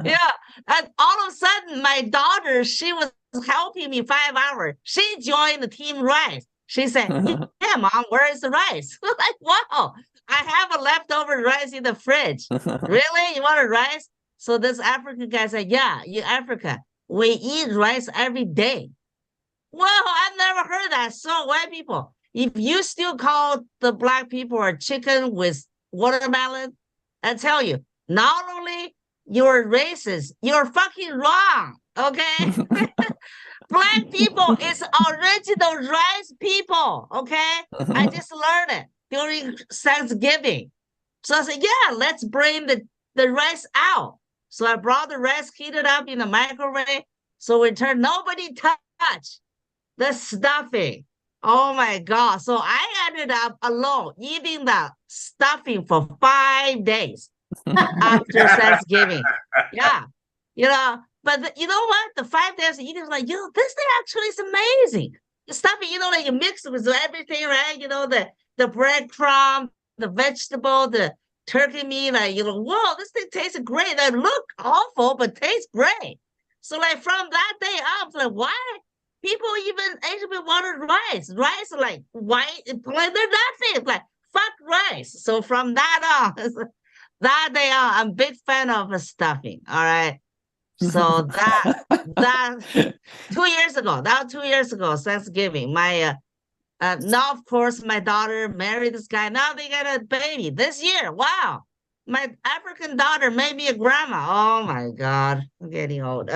Yeah. And all of a sudden, my daughter, she was helping me 5 hours. She joined the team rice. She said, "Yeah, Mom, where is the rice?" I'm like, wow, I have a leftover rice in the fridge. Really? You want a rice? So this African guy said, "Yeah, you Africa. We eat rice every day." Well, I've never heard that. So white people, if you still call the black people a chicken with watermelon, I tell you, not only you're racist, you're fucking wrong. Okay? Black people is original rice people. Okay? I just learned it during Thanksgiving. So I said, yeah, let's bring the rice out. So I brought the rice, heated up in the microwave. So in turn, nobody touched the stuffing. Oh my God. So I ended up alone eating the stuffing for 5 days after Thanksgiving. Yeah. You know, but you know what? The 5 days eating was like, this thing actually is amazing. The stuffing, like you mix it with everything, right? The breadcrumb, the vegetable, the turkey meat, like, whoa, this thing tastes great. That look awful, but tastes great. So like from that day on, it's like, why people even actually wanted rice? Rice like white, like they're nothing. It's like fuck rice. So from that on, that day on, I'm a big fan of stuffing. All right. So that 2 years ago, Thanksgiving, my now of course my daughter married this guy. Now they got a baby this year. Wow. My African daughter made me a grandma. Oh my God, I'm getting old.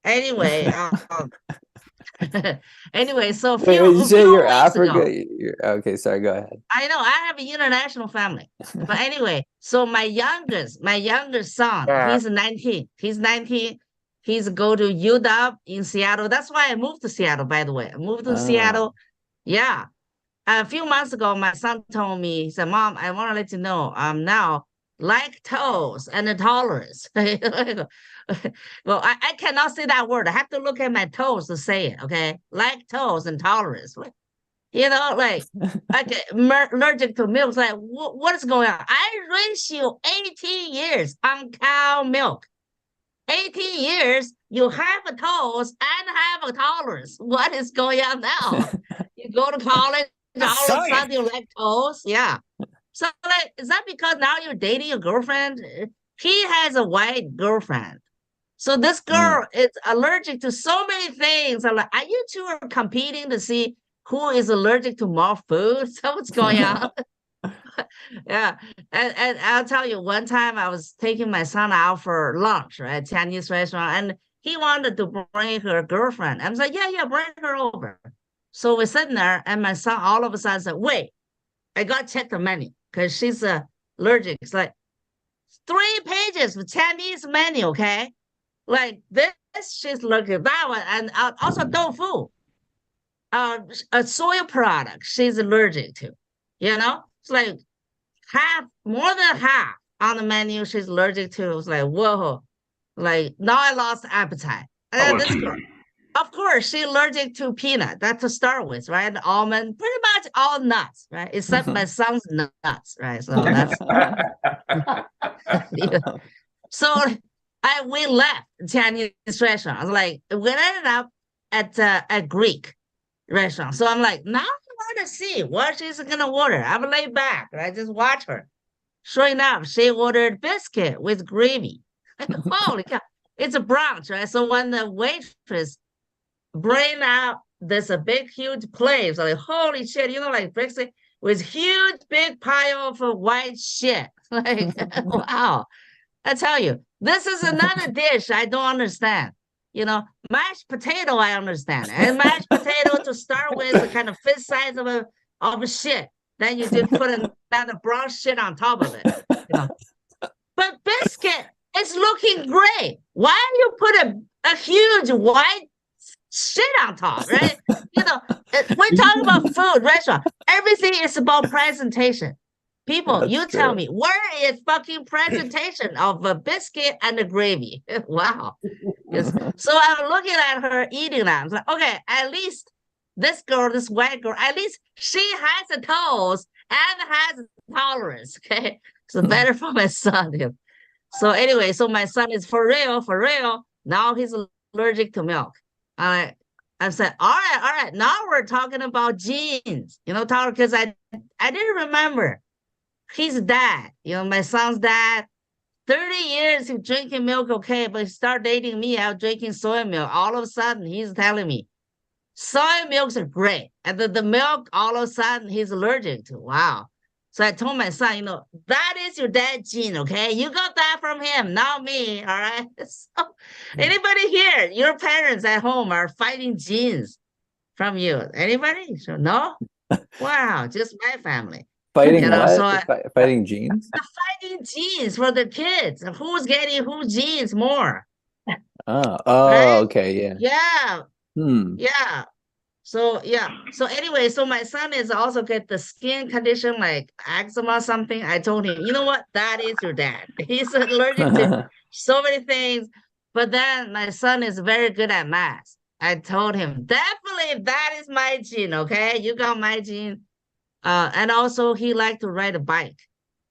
Anyway, anyway, so a Wait, few, you a say few you're weeks ago, Africa? Okay, sorry, go ahead. I know I have an international family. But anyway, so my youngest son, he's 19. He's 19. He's go to UW in Seattle. That's why I moved to Seattle, by the way. I moved to Seattle. Yeah. A few months ago, my son told me, he said, Mom, I want to let you know I'm now lactose and intolerance. Well, I cannot say that word. I have to look at my toes to say it, okay? Lactose intolerance. You know, like allergic to milk. It's like, what is going on? I raised you 18 years on cow milk. 18 years, you have a toes and have a tolerance. What is going on now? You go to college, all of a sudden you lactose. Yeah. So, like, is that because now you're dating a girlfriend? He has a white girlfriend. So this girl is allergic to so many things. I'm like, are you two are competing to see who is allergic to more food? So what's going on? Yeah. And I'll tell you, one time I was taking my son out for lunch, right? Chinese restaurant, and he wanted to bring her girlfriend. I was like, yeah, bring her over. So we're sitting there, and my son all of a sudden said, wait, I got to check the menu because she's allergic. It's like 3 pages of Chinese menu, okay? Like this, she's looking at that one, and also tofu, a soy product she's allergic to. You know, it's like more than half on the menu she's allergic to. It's like, whoa, like now I lost appetite. And this girl, of course, she's allergic to peanut. That's to start with, right? And almond, pretty much all nuts, right? Except my son's nuts, right? So that's yeah. So we left Chinese restaurant. I was like, we ended up at a Greek restaurant. So I'm like, now I want to see what she's gonna order. I'm laid back, right? Just watch her. Sure enough, she ordered biscuit with gravy. Holy cow! It's a brunch, right? So when the waitress bring out this a big huge plate, so like holy shit, you know, like biscuit with huge big pile of white shit. Like wow. I tell you, this is another dish I don't understand. You know, mashed potato, I understand. And mashed potato to start with, the kind of fist size of a shit. Then you just put another brown shit on top of it. You know. But biscuit is looking great. Why do you put a huge white shit on top, right? You know, we're talking about food, restaurant. Everything is about presentation. People, that's you true. Tell me, where is fucking presentation of a biscuit and a gravy? Wow. Yes. So I'm looking at her eating that. I'm like, okay, at least this girl, this white girl, at least she has a toes and has tolerance. Okay. So better for my son. So anyway, so my son is for real. Now he's allergic to milk. I said, all right. Now we're talking about genes, you know, because I didn't remember. His dad, you know, my son's dad, 30 years he drinking milk, okay, but he start dating me out drinking soy milk. All of a sudden, he's telling me soy milks are great. And the milk, all of a sudden, he's allergic to. Wow. So I told my son, you know, that is your dad's gene, okay? You got that from him, not me, all right? So anybody here, your parents at home are fighting genes from you? Anybody? So, no? Wow, just my family. Fighting you know, what? So fighting genes? Fighting genes for the kids. Who's getting whose genes more? Oh, right? Okay, yeah. Yeah. So yeah. So anyway, so my son is also get the skin condition like eczema or something. I told him, you know what? That is your dad. He's allergic to so many things. But then my son is very good at math. I told him, definitely that is my gene, okay? You got my gene. And also he liked to ride a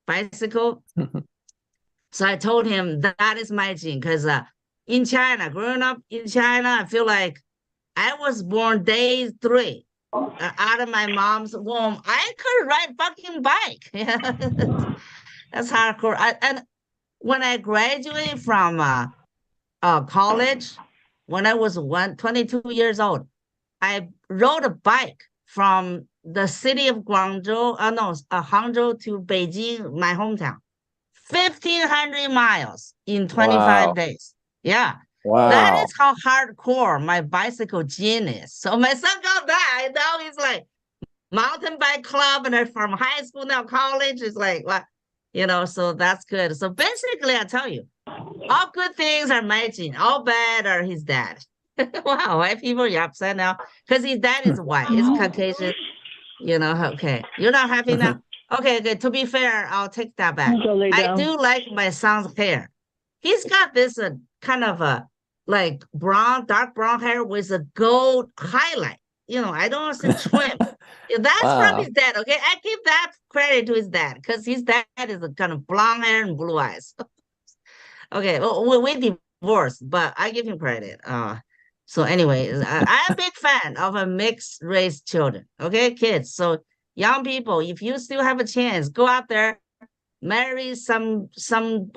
bicycle. So I told him that is my gene because in China, growing up in China, I feel like I was born day 3 out of my mom's womb. I could ride fucking bike. That's hardcore. And when I graduated from college, when I was 22 years old, I rode a bike from the city of Guangzhou, Hangzhou to Beijing, my hometown. 1,500 miles in 25 days. Yeah. Wow. That is how hardcore my bicycle gene is. So my son got that. Now he's like mountain bike club, and from high school now college. It's like what, so that's good. So basically, I tell you, all good things are my gene. All bad are his dad. Wow, white people, you're upset now because his dad is white. He's Caucasian. Okay. You're not happy now? Okay, good. To be fair, I'll take that back. I do like my son's hair. He's got this kind of a like dark brown hair with a gold highlight. I don't want to say trim. That's from his dad. Okay, I give that credit to his dad because his dad is a kind of blonde hair and blue eyes. Okay, well, we divorced, but I give him credit. So anyways, I'm a big fan of a mixed race children. Okay, kids. So young people, if you still have a chance, go out there, marry some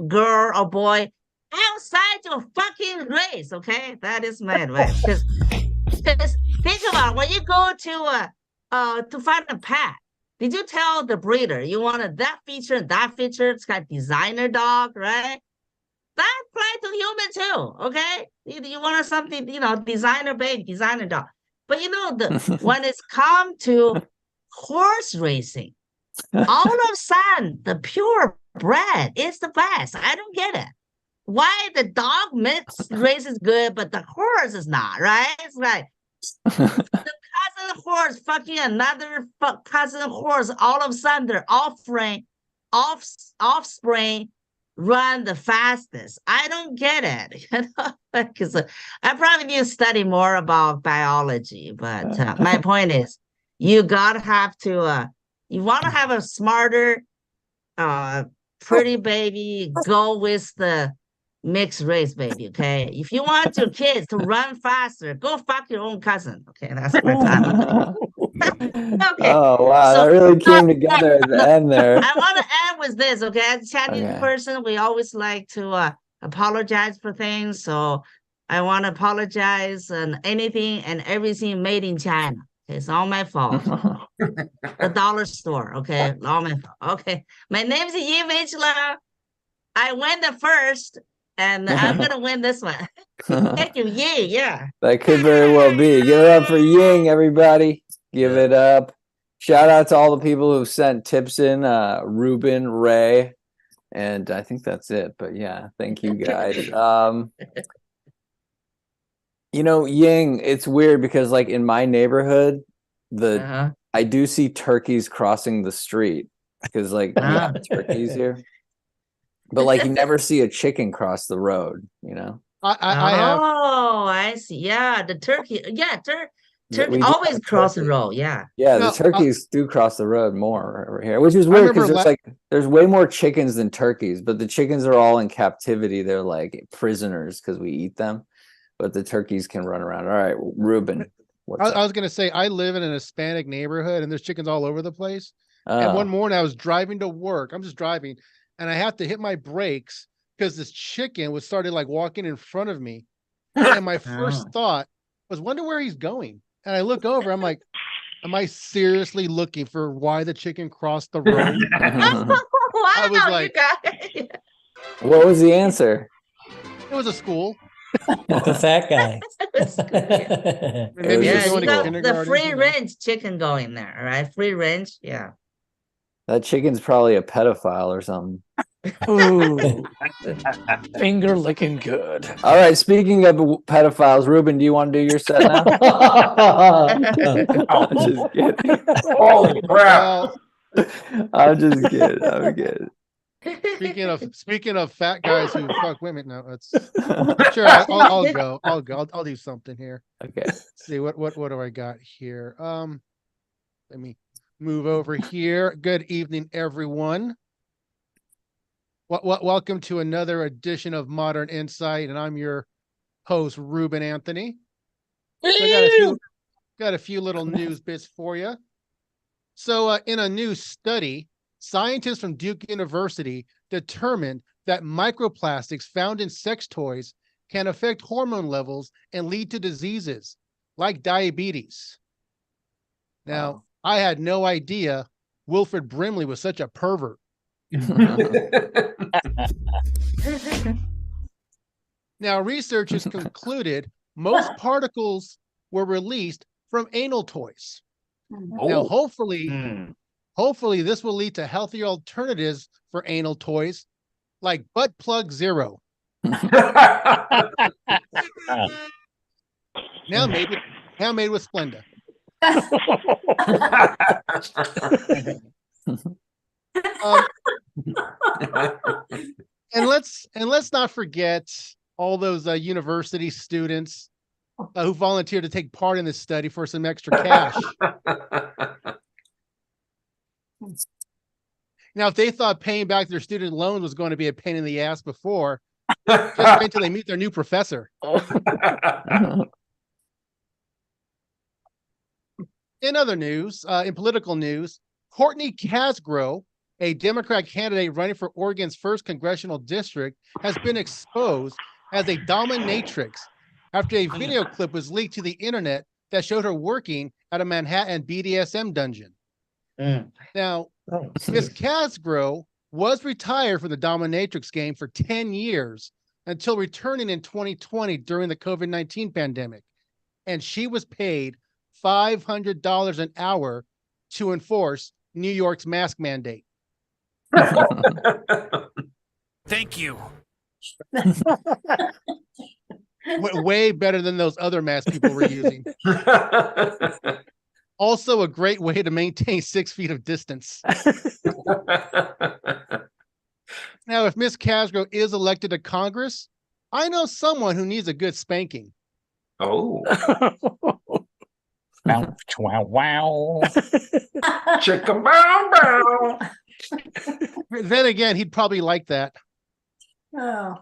girl or boy outside your fucking race. Okay, that is my advice. Because think about it, when you go to find a pet, did you tell the breeder you wanted that feature and that feature? It's got designer dog, right? That applies to human too, okay? You want something, designer baby, designer dog. But when it's come to horse racing, all of a sudden, the purebred is the best. I don't get it. Why the dog mixed race is good, but the horse is not, right? It's like the cousin horse fucking another cousin horse, all of a sudden their offspring run the fastest. I don't get it, because I probably need to study more about biology. But my point is, you gotta have to. You want to have a smarter, pretty baby. Go with the mixed race baby. Okay, if you want your kids to run faster, go fuck your own cousin. Okay, that's my time. Okay. Oh wow, that really came together at the end there. I want to end with this, okay? As a Chinese person, we always like to apologize for things. So I want to apologize on anything and everything made in China. It's all my fault. The dollar store, okay? All my fault. Okay. My name's Yi Weichler. I went the first, and I'm gonna win this one. Thank you, Yi. Yeah. That could very well be. Give it up for Ying, everybody. Give it up. Shout out to all the people who sent tips in, Ruben, Ray, and I think that's it. But yeah, thank you guys. Ying, it's weird because like in my neighborhood, I do see turkeys crossing the street because like we have turkeys here. But like you never see a chicken cross the road, I have. Oh, I see. Yeah, the turkey. Yeah, turkey always cross the road. Yeah. Yeah, the turkeys do cross the road more over here, which is weird because there's way more chickens than turkeys, but the chickens are all in captivity. They're like prisoners because we eat them, but the turkeys can run around. All right, Ruben. I was gonna say I live in an Hispanic neighborhood and there's chickens all over the place. And one morning I was driving to work. I'm just driving, and I have to hit my brakes because this chicken started like walking in front of me. And my first thought was, wonder where he's going. And I look over, I'm like, am I seriously looking for why the chicken crossed the road? I was like, what was the answer? It was a school. The fat guy. Maybe you're going to kindergarten. The free range chicken going there, all right? Free range, yeah. That chicken's probably a pedophile or something. Ooh, finger licking good. All right, speaking of pedophiles, Ruben, do you want to do your set now? I'm just kidding. Holy crap! I'm just kidding. I'm kidding. Speaking of fat guys who fuck women, no, it's sure. I'll go. I'll do something here. Okay. Let's see what do I got here? Let me move over here. Good evening, everyone. Welcome to another edition of Modern Insight, and I'm your host, Ruben Anthony. So I got a few little news bits for you. So in a new study, scientists from Duke University determined that microplastics found in sex toys can affect hormone levels and lead to diseases like diabetes. Now, I had no idea Wilfred Brimley was such a pervert. Now, researchers concluded most particles were released from anal toys. Now, hopefully this will lead to healthier alternatives for anal toys like Butt Plug Zero. Now made with Splenda. And let's not forget all those university students who volunteered to take part in this study for some extra cash. Now, if they thought paying back their student loans was going to be a pain in the ass before, just wait until they meet their new professor. In other news, in political news, Courtney Casgrove, a Democrat candidate running for Oregon's 1st congressional district, has been exposed as a dominatrix after a video clip was leaked to the internet that showed her working at a Manhattan BDSM dungeon. Now, Miss Casgrove was retired from the dominatrix game for 10 years until returning in 2020 during the COVID-19 pandemic. And she was paid $500 an hour to enforce New York's mask mandate. Thank you. Way better than those other masks people were using. Also a great way to maintain 6 feet of distance. Now, if Miss Casgrove is elected to Congress, I know someone who needs a good spanking. Oh. Wow, wow, wow. Chicka bow bow. Then again, he'd probably like that. Oh.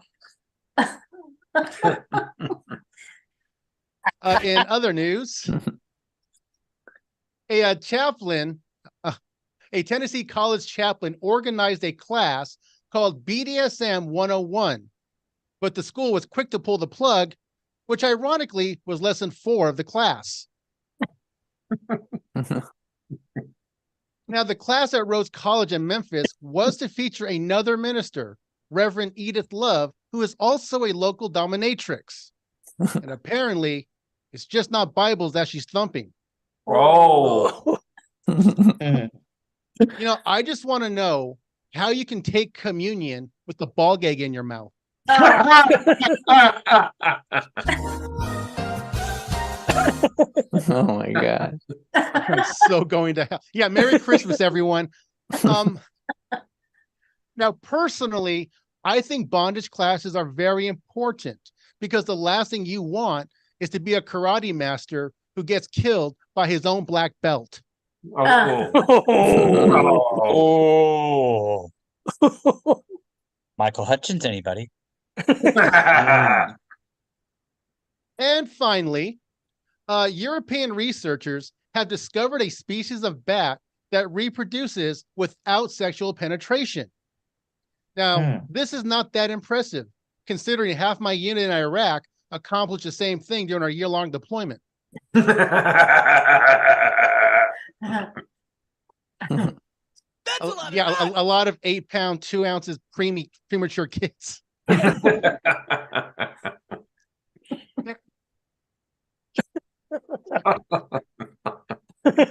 In other news, a chaplain, a Tennessee college chaplain, organized a class called BDSM 101, but the school was quick to pull the plug, which ironically was lesson 4 of the class. Now, the class at Rose College in Memphis was to feature another minister, Reverend Edith Love, who is also a local dominatrix. And apparently, it's just not Bibles that she's thumping. Oh. I just want to know how you can take communion with the ball gag in your mouth. Oh my God. I'm so going to hell. Yeah, Merry Christmas, everyone. Now, personally, I think bondage classes are very important because the last thing you want is to be a karate master who gets killed by his own black belt. Oh. Michael Hutchins, anybody? And finally, European researchers have discovered a species of bat that reproduces without sexual penetration. Now, this is not that impressive, considering half my unit in Iraq accomplished the same thing during our year-long deployment. A lot of 8-pound, 2 ounces premature kids.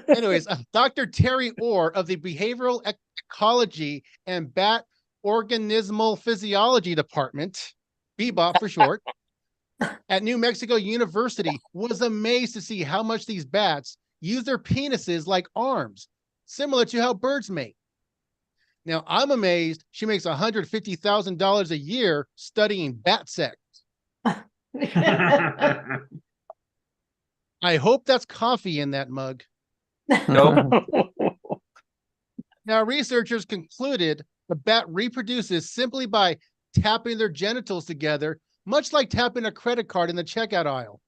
Anyways, Dr. Terry Orr of the Behavioral Ecology and Bat Organismal Physiology Department, BBOP for short, at New Mexico University was amazed to see how much these bats use their penises like arms, similar to how birds mate. Now, I'm amazed she makes $150,000 a year studying bat sex. I hope that's coffee in that mug. Nope. Now, researchers concluded the bat reproduces simply by tapping their genitals together, much like tapping a credit card in the checkout aisle.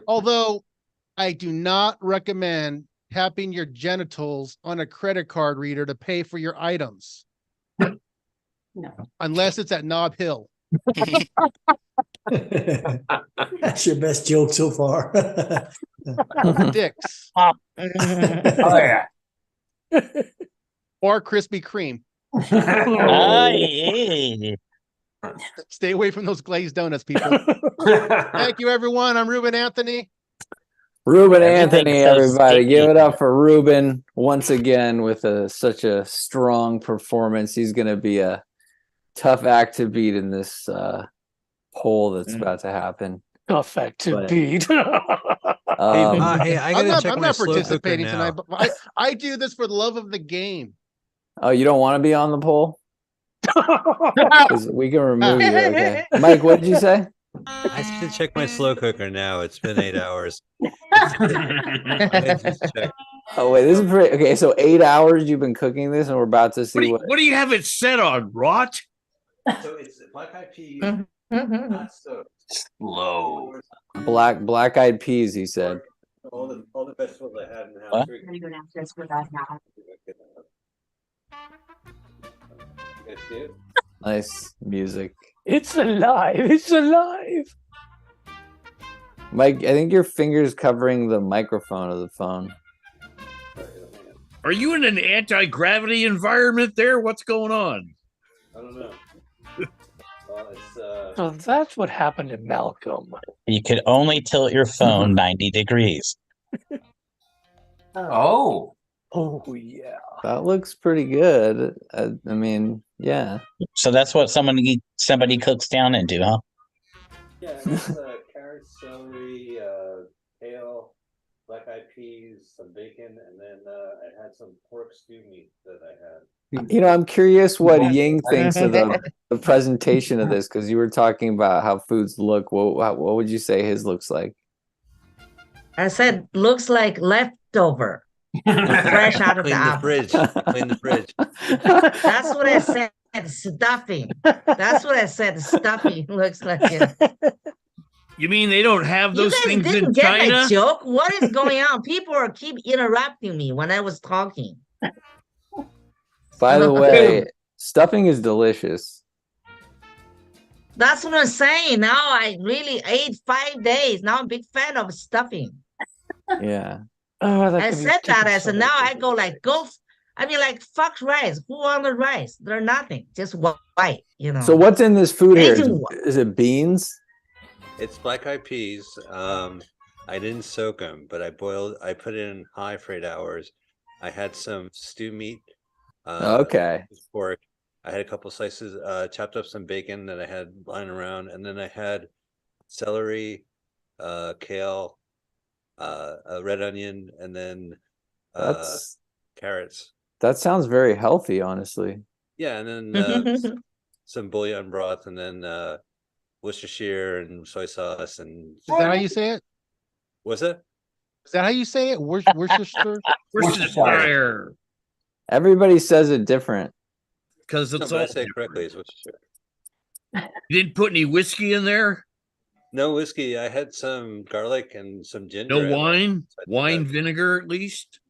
Although I do not recommend tapping your genitals on a credit card reader to pay for your items. No. Unless it's at Nob Hill. That's your best joke so far. Dicks. Oh, yeah. Or Krispy Kreme. Aye. Stay away from those glazed donuts, people. Thank you, everyone. I'm Ruben Anthony. Ruben Everything's Anthony, so everybody. Give sticky. it up for Ruben once again with such a strong performance. He's going to be a tough act to beat in this poll that's about to happen. Tough act to But- beat. Hey, I gotta check I'm my not slow cooker participating now. tonight, but I do this for the love of the game. Oh, you don't want to be on the poll? 'Cause we can remove you. Okay. Mike, what did you say? I should check my slow cooker now. It's been 8 hours. I just checked. Oh, wait, this is pretty. Okay, so 8 hours you've been cooking this, and we're about to see What do you have it set on, Rot? So it's black eyed peas, Mhm. not soaked. Slow. black eyed peas, he said. All the vegetables I had in the house. What? You guys see it? Nice music. It's alive. It's alive. Mike, I think your finger's covering the microphone of the phone. Are you in an anti-gravity environment there? What's going on? I don't know. Well, it's So that's what happened to Malcolm. You could only tilt your phone 90 degrees. Oh. Oh yeah. That looks pretty good. I mean, yeah. So that's what somebody cooks down into, huh? yeah, it's carrots, celery, kale, black eyed peas, some bacon, and then I had some pork stew meat that I had. You know, I'm curious what Ying thinks of the presentation of this, because you were talking about how foods look. What would you say his looks like? I said, looks like leftover. Fresh out of the Clean the oven. fridge. Clean the fridge. That's what I said. Stuffing. That's what I said. Stuffing looks like it. You mean they don't have You those guys things didn't in get China? my joke. What is going on? People are keep interrupting me when I was talking. By the way, stuffing is delicious. That's what I'm saying. Now I really ate 5 days. Now I'm a big fan of stuffing. Yeah. Oh, I said that. I said now I go like like fuck rice. Who wanted rice? They're nothing. Just white, you know. So what's in this food here? Anything- Is it beans? It's black eyed peas. I didn't soak them, but I put it in high for 8 hours. I had some stew meat. Okay. Pork. I had a couple slices, chopped up some bacon that I had lying around, and then I had celery, kale, a red onion, and then carrots. That sounds very healthy, honestly. Yeah, and then some bouillon broth, and then Worcestershire and soy sauce. And Is that how you say it? what's it? Is that how you say it? Worcestershire? Worcestershire. Everybody says it different. Because No, it's but I all. say it correctly. It's Worcestershire. You didn't put any whiskey in there? No whiskey. I had some garlic and some ginger. No in it. wine? So I did Wine that. vinegar at least?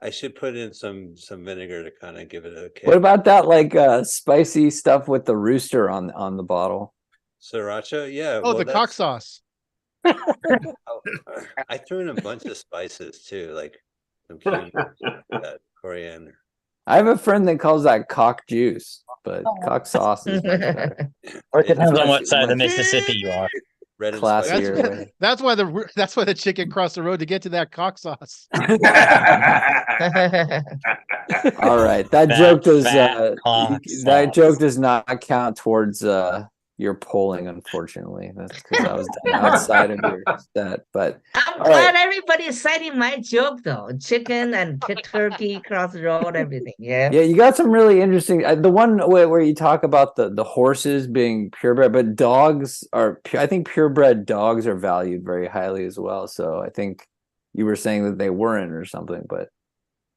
I should put in some vinegar to kind of give it a kick. What about that spicy stuff with the rooster on the bottle? Sriracha? Yeah. Oh, well, the cock sauce. I threw in a bunch of spices too, like some cumin, coriander. I have a friend that calls that cock juice, but cock sauce is much better. Or it depends on what side of the Mississippi you are. Red and Classier spicy. way. That's why the chicken crossed the road to get to that cock sauce. All right, that joke does that joke does not count towards your polling, unfortunately. That's because I was outside of your set. But I'm all glad right. everybody is citing my joke though. Chicken and turkey cross the road, everything. Yeah. Yeah, you got some really interesting. The one where you talk about the horses being purebred, but dogs are. I think purebred dogs are valued very highly as well. So I think you were saying that they weren't or something, but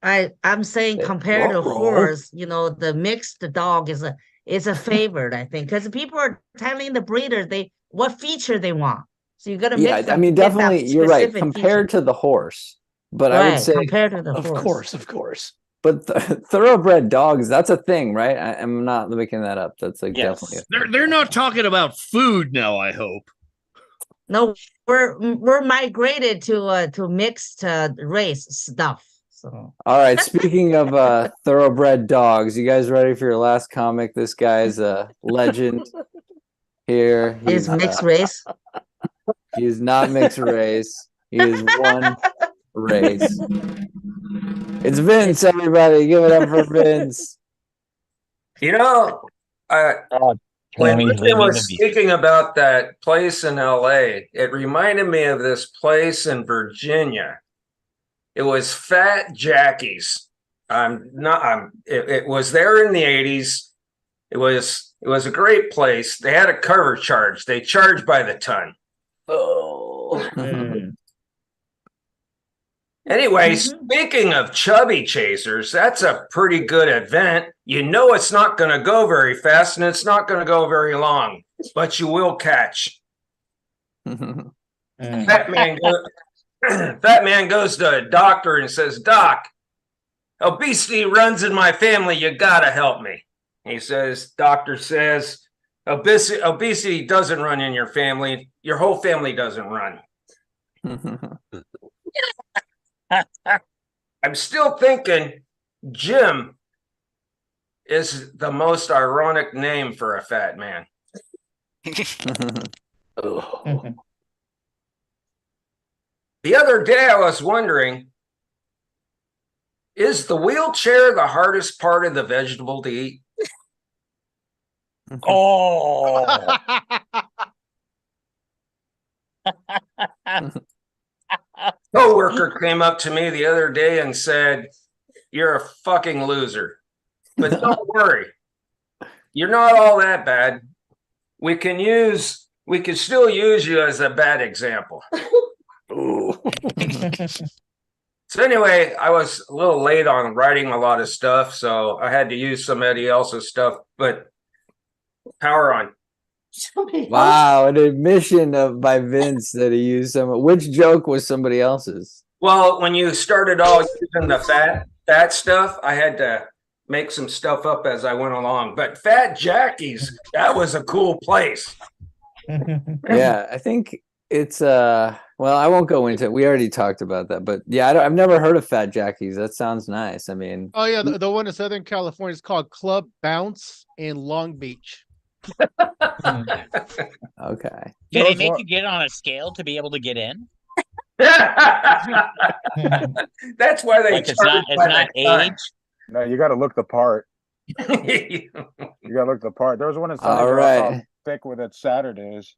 I'm saying compared to horse, the mixed dog is a favorite, I think, because people are telling the breeder what feature they want. So you got to yeah, mix I mean, definitely, you're right. Compared to the horse, but I would say compared to the horse, of course. But thoroughbred dogs, that's a thing, right? I'm not making that up. That's definitely a thing. They're not talking about food now, I hope. No, we're migrated to mixed race stuff. So. All right. Speaking of thoroughbred dogs, you guys ready for your last comic? This guy's a legend. Here, Is mixed race. He is not mixed race. He is one race. It's Vince, everybody. Give it up for Vince. You know, when Ruben was speaking about that place in LA, it reminded me of this place in Virginia. It was Fat Jackie's. It was there in the 80s. It was a great place. They had a cover charge. They charged by the ton. Oh. Anyway, speaking of chubby chasers, that's a pretty good event. You know it's not going to go very fast and it's not going to go very long, but you will catch. Fat man goes to a doctor and says, "Doc, obesity runs in my family. You got to help me." He says, doctor says, obesity doesn't run in your family. Your whole family doesn't run. I'm still thinking Jim is the most ironic name for a fat man. The other day I was wondering, is the wheelchair the hardest part of the vegetable to eat? Oh. Coworker came up to me the other day and said, "You're a fucking loser. But don't worry. You're not all that bad. We can still use you as a bad example." So anyway, I was a little late on writing a lot of stuff, so I had to use somebody else's stuff, but power on. Wow, an admission by Vince that he used some. Which joke was somebody else's? Well, when you started all using the fat stuff, I had to make some stuff up as I went along. But Fat Jackie's, that was a cool place. Yeah, I think it's well, I won't go into it. We already talked about that, but yeah, I've never heard of Fat Jackie's. That sounds nice. I mean, oh yeah, the one in Southern California is called Club Bounce in Long Beach. Okay. Do they make you get on a scale to be able to get in? That's why they like it's not age. No, you got to look the part. You got to look the part. There was one in All right. Thick with it Saturdays.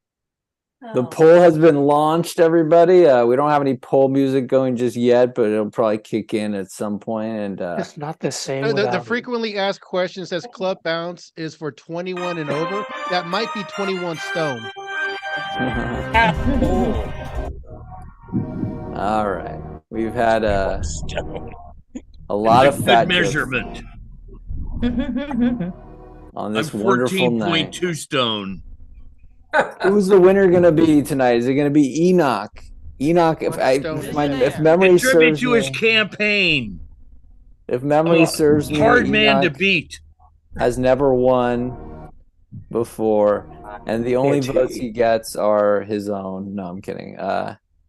The poll has been launched, everybody. We don't have any poll music going just yet, but it'll probably kick in at some point. And it's not the same. The frequently asked question says Club Bounce is for 21 and over. That might be 21 stone. All right. We've had a lot of fat measurement on this I'm wonderful night. 14.2 stone. Who's the winner going to be tonight? Is it going to be Enoch? Enoch, if memory serves to me, his campaign. If memory serves me, hard man to Enoch beat. has never won before, and the only votes he gets are his own. No, I'm kidding.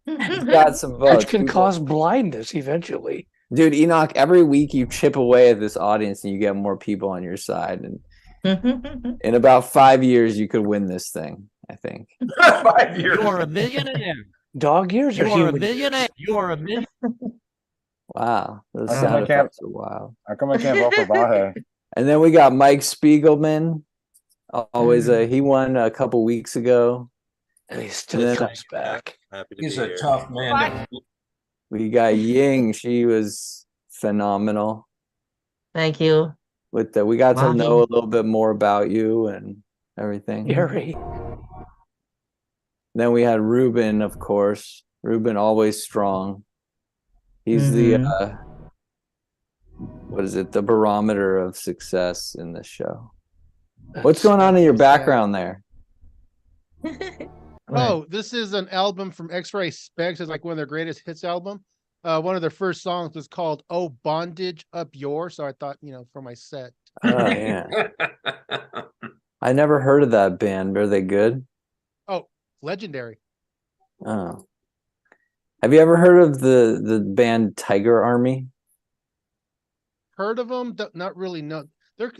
He's got some votes. Which can cause blindness eventually. Dude, Enoch, every week you chip away at this audience and you get more people on your side. And in about 5 years, you could win this thing, I think. 5 years. You are a millionaire. Dog years You or are a human? millionaire. You are a millionaire. Wow. Those How come sound I can't- effects are wild. How come I can't vote for Vahe? And then we got Mike Spiegelman. Always he won a couple weeks ago. And he still comes back. He's a tough man. We got Ying. She was phenomenal. Thank you. With we got to Wow. know a little bit more about you and everything. Gary. Then we had Ruben, of course. Ruben always strong. He's the what is it? The barometer of success in this show. What's going on in your background there? Oh, this is an album from X-Ray Specs. It's like one of their greatest hits album. One of their first songs was called "Oh Bondage Up Yours." So I thought, for my set. Oh yeah. I never heard of that band. Are they good? Oh, legendary. Oh. Have you ever heard of the band Tiger Army? Heard of them? Not really. No.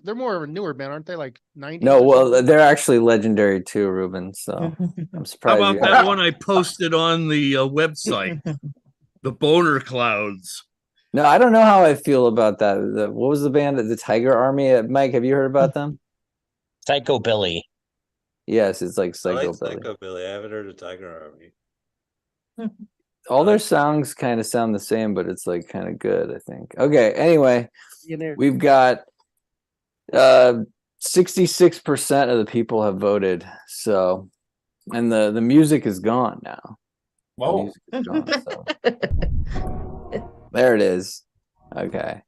They're more of a newer band, aren't they? Like 90s. No, or well, something? they're actually legendary too, Ruben. So I'm How surprised. about you that haven't- one I posted on the website? The Boner Clouds. No, I don't know how I feel about that. What was the band? The Tiger Army? Mike, have you heard about them? Psycho Billy. Yes, it's like I Psycho like Billy. Psycho Billy. I haven't heard of Tiger Army. All their songs kind of sound the same, but it's like kind of good, I think. Okay, anyway, we've got 66% of the people have voted. So, and the music is gone now. The Whoa. music is gone, so. There it is. Okay.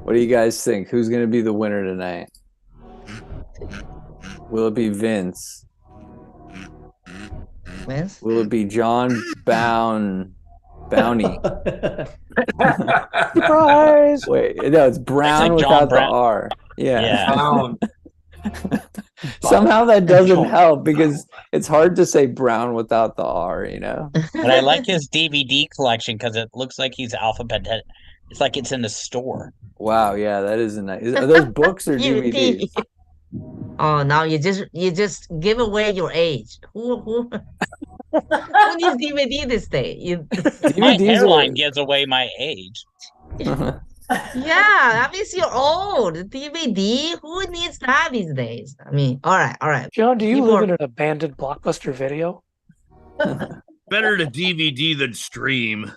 What do you guys think? Who's going to be the winner tonight? Will it be Vince? Vince? Will it be John Bounty? Surprise! Wait, no, it's Brown John without Brown. the R. Yeah. Brown. Somehow that doesn't help because it's hard to say Brown without the R, you know? But I like his DVD collection because it looks like he's alphabeted. It's like it's in the store. Wow, yeah, that is a nice. Are those books or DVDs? Oh, now you just give away your age. Who needs DVD this day? My DVDs hairline are- gives away my age. Yeah, that means you're old. DVD, who needs that these days? I mean, all right. John, do you People live are- in an abandoned Blockbuster video? Better to DVD than stream.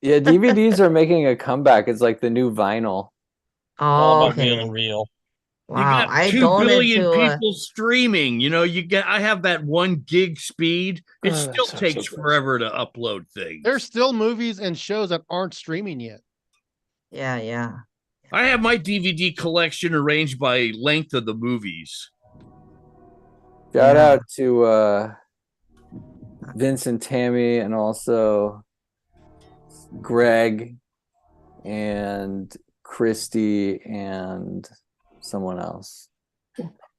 Yeah, DVDs are making a comeback. It's like the new vinyl. Oh, About okay. real. You Wow, got I 2 don't billion into people streaming. You know, I have that 1 gig speed. It Oh, that still sounds takes so gross. forever to upload things. There's still movies and shows that aren't streaming yet. yeah. I have my DVD collection arranged by length of the movies. Shout Yeah. out to Vince and Tammy and also Greg and Christy and someone else.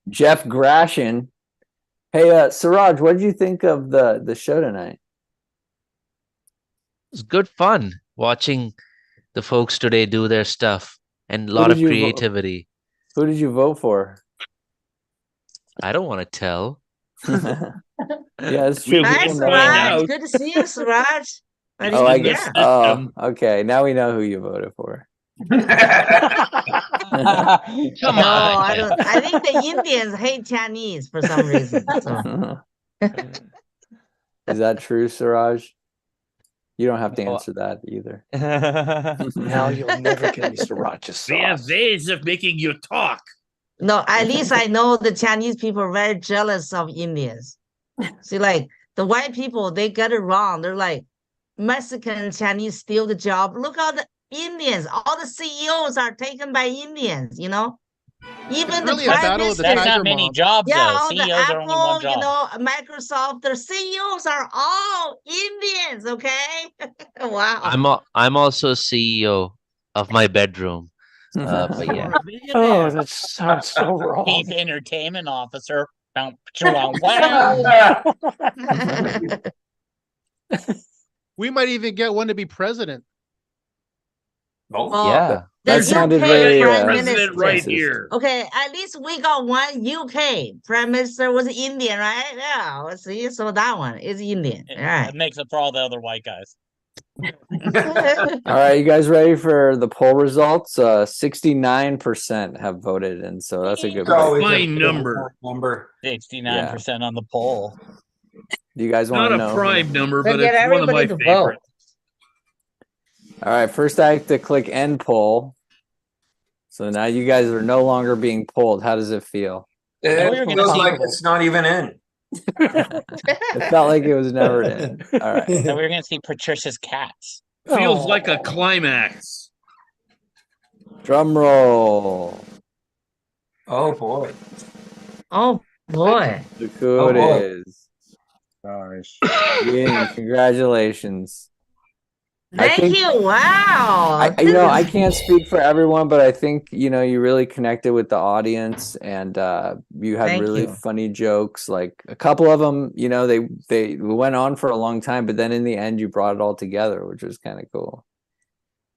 Jeff Grashin. Hey, Siraj, what did you think of the show tonight? It's good fun watching the folks today do their stuff and a Who lot did of you vote- creativity. Who did you vote for? I don't want to tell. Yeah, it's true. Hi, People know. Suraj. Good to see you, Suraj. Oh, I guess. Yeah. Oh, okay. Now we know who you voted for. Come No, I don't. I think the Indians hate Chinese for some reason. So. Is that true, Siraj? You don't have to answer that either. Now you'll never get me Sriracha They have sauce. ways of making you talk. No, at least I know the Chinese people are very jealous of Indians. See, like the white people, they get it wrong. They're like Mexican Chinese steal the job. Look how the Indians, all the CEOs are taken by Indians, you know? Even Really the a prime battle of the That's minister. not many mob. jobs Yeah, though. all the CEOs are only one Apple, job. you know, Microsoft, their CEOs are all Indians, okay? Wow. I'm also CEO of my bedroom. But yeah. Oh, that sounds so wrong. Chief entertainment officer. Wow. We might even get one to be president. Oh, Yeah. That The sounded UK very prime President minister. right racist. here. Okay, at least we got one UK prime minister was Indian, right? Yeah, let's see. So that one is Indian. All right. That makes up for all the other white guys. All right, you guys ready for the poll results? 69% have voted, and so that's a good It's always break. a Fine number. 69% on the poll. Do you guys want Not to a know? prime number, Then but get it's one of my everybody to vote. favorites. All right, first I have to click end poll. So now you guys are no longer being polled. How does it feel? it feels like it's not even in. It felt like it was never in. All right. So we're going to see Patricia's cats. Feels like a climax. Drum roll. Oh boy. Oh boy. Look who Oh, it boy. is. Gosh. Ian, congratulations. I Thank think- you. Wow. I can't speak for everyone, but I think, you really connected with the audience and you had Thank really you. funny jokes. Like a couple of them, they went on for a long time, but then in the end you brought it all together, which was kind of cool.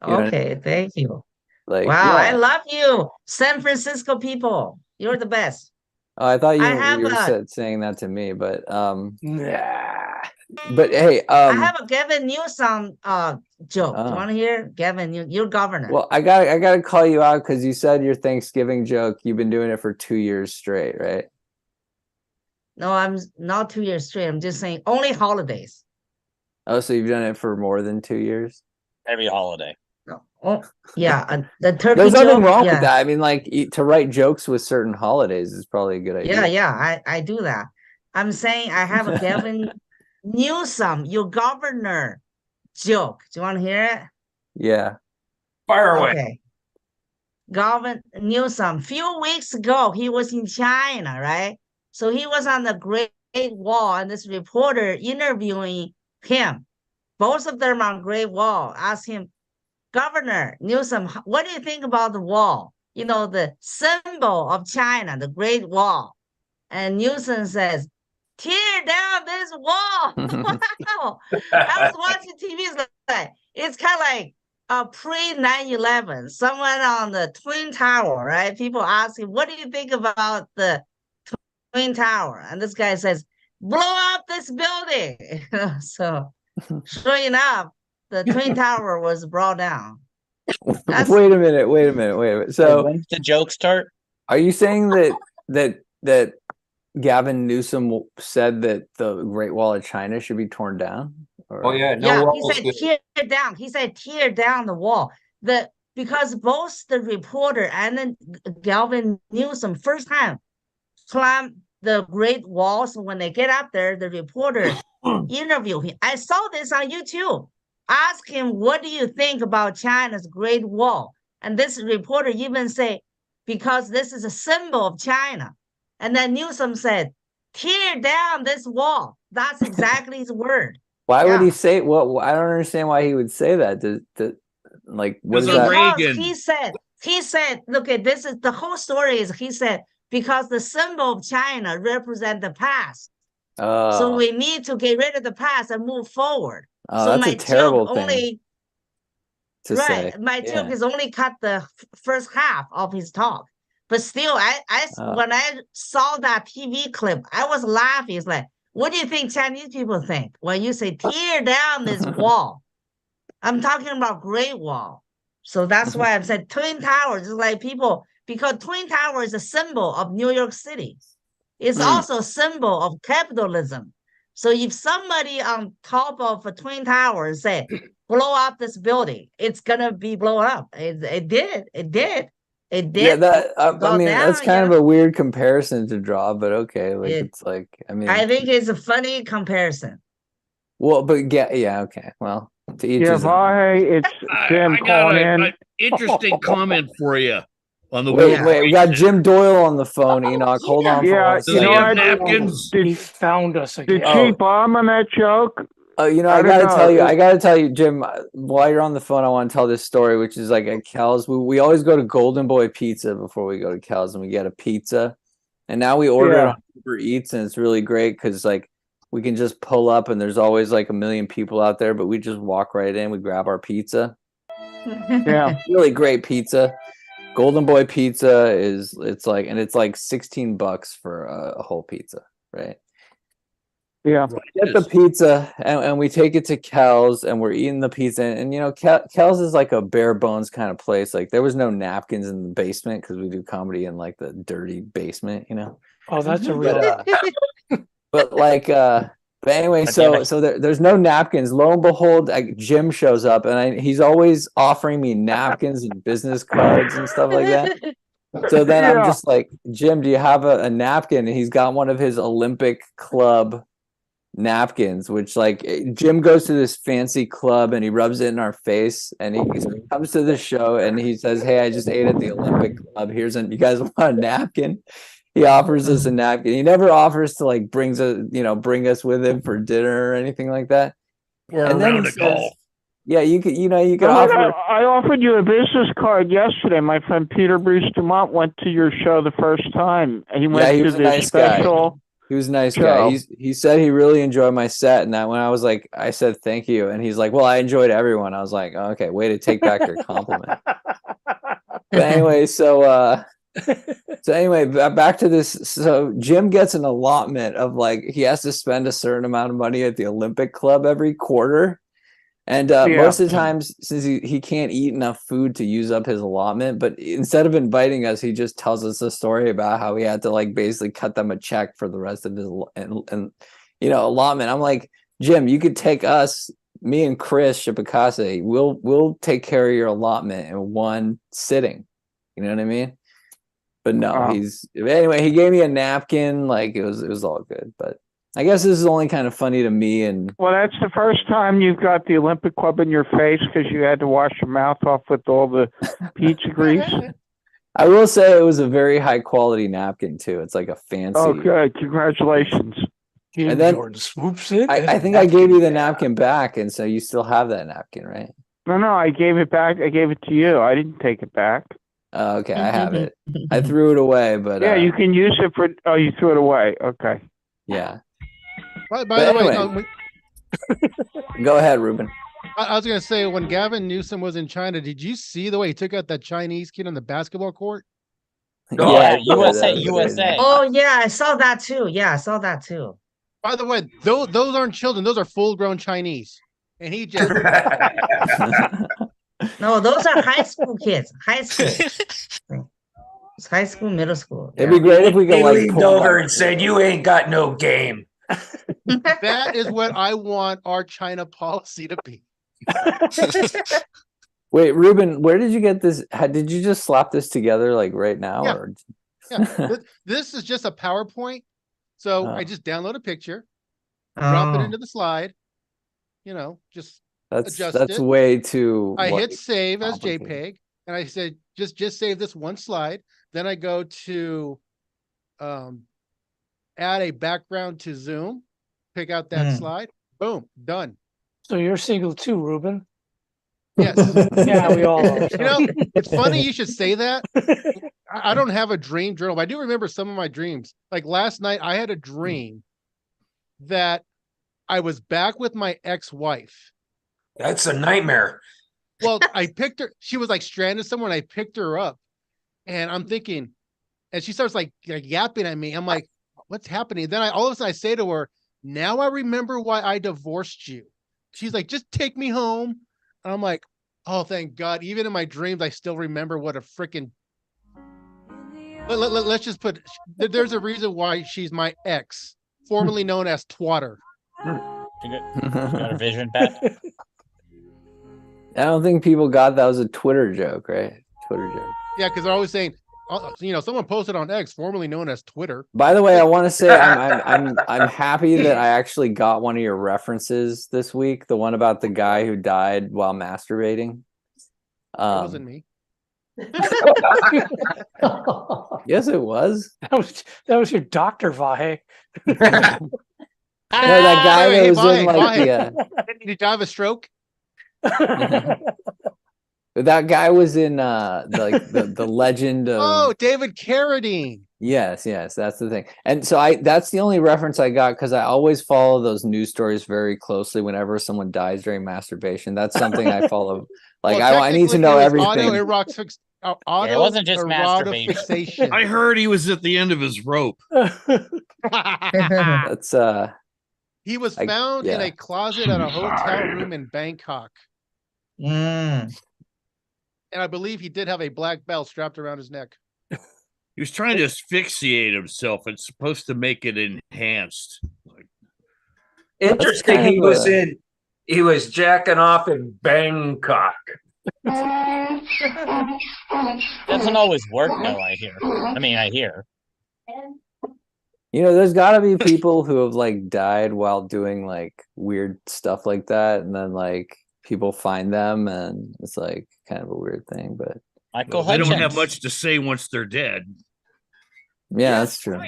You know- Okay, thank you. Like, wow, I yeah. love you, San Francisco people. You're the best. Oh, I thought I have you were a saying that to me, but Nah. but hey, I have a Gavin Newsom joke. Do you oh. want to hear? Gavin, you're governor. Well, I gotta call you out because you said your Thanksgiving joke. You've been doing it for 2 years straight, right? No, I'm not 2 years straight. I'm just saying only holidays. Oh, so you've done it for more than 2 years? Every holiday. No. Oh, yeah, the turkey There's nothing joke. wrong Yeah, with that. I mean, like to write jokes with certain holidays is probably a good idea. yeah. I do that. I'm saying I have a Gavin Newsom, your governor joke. Do you want to hear it? Yeah. Fire away. Okay. Gavin Newsom, few weeks ago, he was in China, right? So he was on the Great Wall, and this reporter interviewing him. Both of them on Great Wall asked him, Governor Newsom, what do you think about the wall? You know, the symbol of China, the Great Wall. And Newsom says, tear down this wall. Wow. I was watching TV. It's kind of like pre 9/11. Someone on the Twin Tower, right? People ask him, what do you think about the Twin Tower? And this guy says, blow up this building. So sure enough, the Twin Tower was brought down. Wait a minute. So when did the joke start? Are you saying that Gavin Newsom said that the Great Wall of China should be torn down? Or? Oh yeah, yeah, he said tear down. He said tear down the wall. Because both the reporter and then Gavin Newsom first time climbed the Great Wall. So when they get up there, the reporter interview him. I saw this on YouTube. Ask him, what do you think about China's Great Wall? And this reporter even say, because this is a symbol of China. And then Newsom said, tear down this wall. That's exactly his word. Why would he say what? I don't understand why he would say that. Like, what is that? Because he said, look at this is the whole story is he said, because the symbol of China represent the past. So we need to get rid of the past and move forward. Oh, so that's my a terrible joke thing only to say. My joke is only cut the first half of his talk. But still, when I saw that TV clip, I was laughing. It's like, what do you think Chinese people think when you say tear down this wall? I'm talking about Great Wall. So that's why I'm saying Twin Towers is like people, because Twin Tower is a symbol of New York City. It's also a symbol of capitalism. So if somebody on top of a Twin Tower say, blow up this building, it's going to be blown up. It did. Yeah, I mean, that's kind of a weird comparison to draw, but okay. Like, it's like, I mean, I think it's a funny comparison. Well, but yeah, okay. Well, to each his own. Hi, it's Jim I got calling in. an interesting comment for you on the wait, we got Jim Doyle on the phone, Enoch. Hold on for 1 second. Does he have napkins? He found us again. Did she bomb on that joke? You know, I gotta tell you, Jim, while you're on the phone, I want to tell this story, which is like at Cal's. We always go to Golden Boy Pizza before we go to Cal's, and we get a pizza. And now we order it on Uber Eats, and it's really great because like we can just pull up, and there's always like a million people out there, but we just walk right in, we grab our pizza. Yeah, really great pizza. Golden Boy Pizza it's like $16 for a whole pizza, right? Yeah. We get the pizza and we take it to Cal's and we're eating the pizza. And you know, Cal's is like a bare bones kind of place. Like there was no napkins in the basement because we do comedy in like the dirty basement, you know. Oh, that's a real. But anyway, so there's no napkins. Lo and behold, Jim shows up, and he's always offering me napkins and business cards and stuff like that. So then I'm just like, Jim, do you have a napkin? And he's got one of his Olympic Club napkins, which like Jim goes to this fancy club and he rubs it in our face, and he comes to the show and he says, "Hey, I just ate at the Olympic Club. You guys want a napkin?" He offers us a napkin. He never offers to like bring us with him for dinner or anything like that. And then he says, yeah, you could offer. I offered you a business card yesterday. My friend Peter Bruce Dumont went to your show the first time. He went to this special. Guy. He was a nice guy. He said he really enjoyed my set, and that when I said thank you, and he's like, "Well, I enjoyed everyone." I was like, oh, "Okay, way to take back your compliment." But anyway, so anyway, back to this. So Jim gets an allotment of like he has to spend a certain amount of money at the Olympic Club every quarter. And most of the times, since he can't eat enough food to use up his allotment, but instead of inviting us, he just tells us a story about how he had to like basically cut them a check for the rest of his and allotment. I'm like, Jim, you could take us, me and Chris Shibakase, we'll take care of your allotment in one sitting. You know what I mean? But no, anyway, he gave me a napkin, like it was all good, but I guess this is only kind of funny to me. And well, that's the first time you've got the Olympic Club in your face because you had to wash your mouth off with all the pizza grease. I will say it was a very high quality napkin too. It's like a fancy. Oh, good! Congratulations. And then Jordan swoops in. I think I gave you the napkin back, and so you still have that napkin, right? No, I gave it back. I gave it to you. I didn't take it back. Oh, okay, I have it. I threw it away, but yeah, you can use it for. Oh, you threw it away. Okay. Yeah. By the way, go ahead, Ruben. I was going to say, when Gavin Newsom was in China, did you see the way he took out that Chinese kid on the basketball court? Oh, yeah, USA. Oh, yeah, I saw that too. Yeah, I saw that too. By the way, those aren't children. Those are full-grown Chinese. And he just... No, those are high school kids. High school. It's high school, middle school. It'd be great if we could like leaned over and said, "You ain't got no game." That is what I want our China policy to be. Wait, Ruben, where did you get this? Did you just slap this together like right now? Yeah. Or... Yeah. This is just a PowerPoint. So I just download a picture, drop it into the slide, just adjust that's it. Way too. I hit save as JPEG, and I said, just save this one slide. Then I go to add a background to Zoom, pick out that slide, boom, done. So you're single too, Ruben? Yes. Yeah, we all are. So. It's funny you should say that. I don't have a dream journal, but I do remember some of my dreams. Like last night, I had a dream that I was back with my ex-wife. That's a nightmare. Well, I picked her. She was like stranded somewhere, and I picked her up. And I'm thinking, and she starts like yapping at me. I'm like, what's happening? Then all of a sudden I say to her, now I remember why I divorced you. She's like, just take me home. And I'm like, oh, thank God. Even in my dreams, I still remember what a freaking... Let's just put... There's a reason why she's my ex, formerly known as Twatter. You got a vision, Pat? I don't think people got that was a Twitter joke, right? Twitter joke. Yeah, because they're always saying, someone posted on X, formerly known as Twitter. By the way, I want to say I'm happy that I actually got one of your references this week. The one about the guy who died while masturbating. It wasn't me. Yes, it was. That was your doctor, Vahe. No, that guy that was in like Did he die of a stroke? That guy was in the legend of David Carradine. Yes, that's the thing. And so that's the only reference I got because I always follow those news stories very closely whenever someone dies during masturbation. That's something I follow. Like I need to know everything. It wasn't just masturbation. I heard he was at the end of his rope. That's he was found in a closet at a hotel room in Bangkok. And I believe he did have a black belt strapped around his neck. He was trying to asphyxiate himself. It's supposed to make it enhanced. Interesting. He was jacking off in Bangkok. Doesn't always work, though. I hear. There's got to be people who have like died while doing like weird stuff like that, and then like people find them, and it's like kind of a weird thing. But they don't have much to say once they're dead. Yeah, that's true.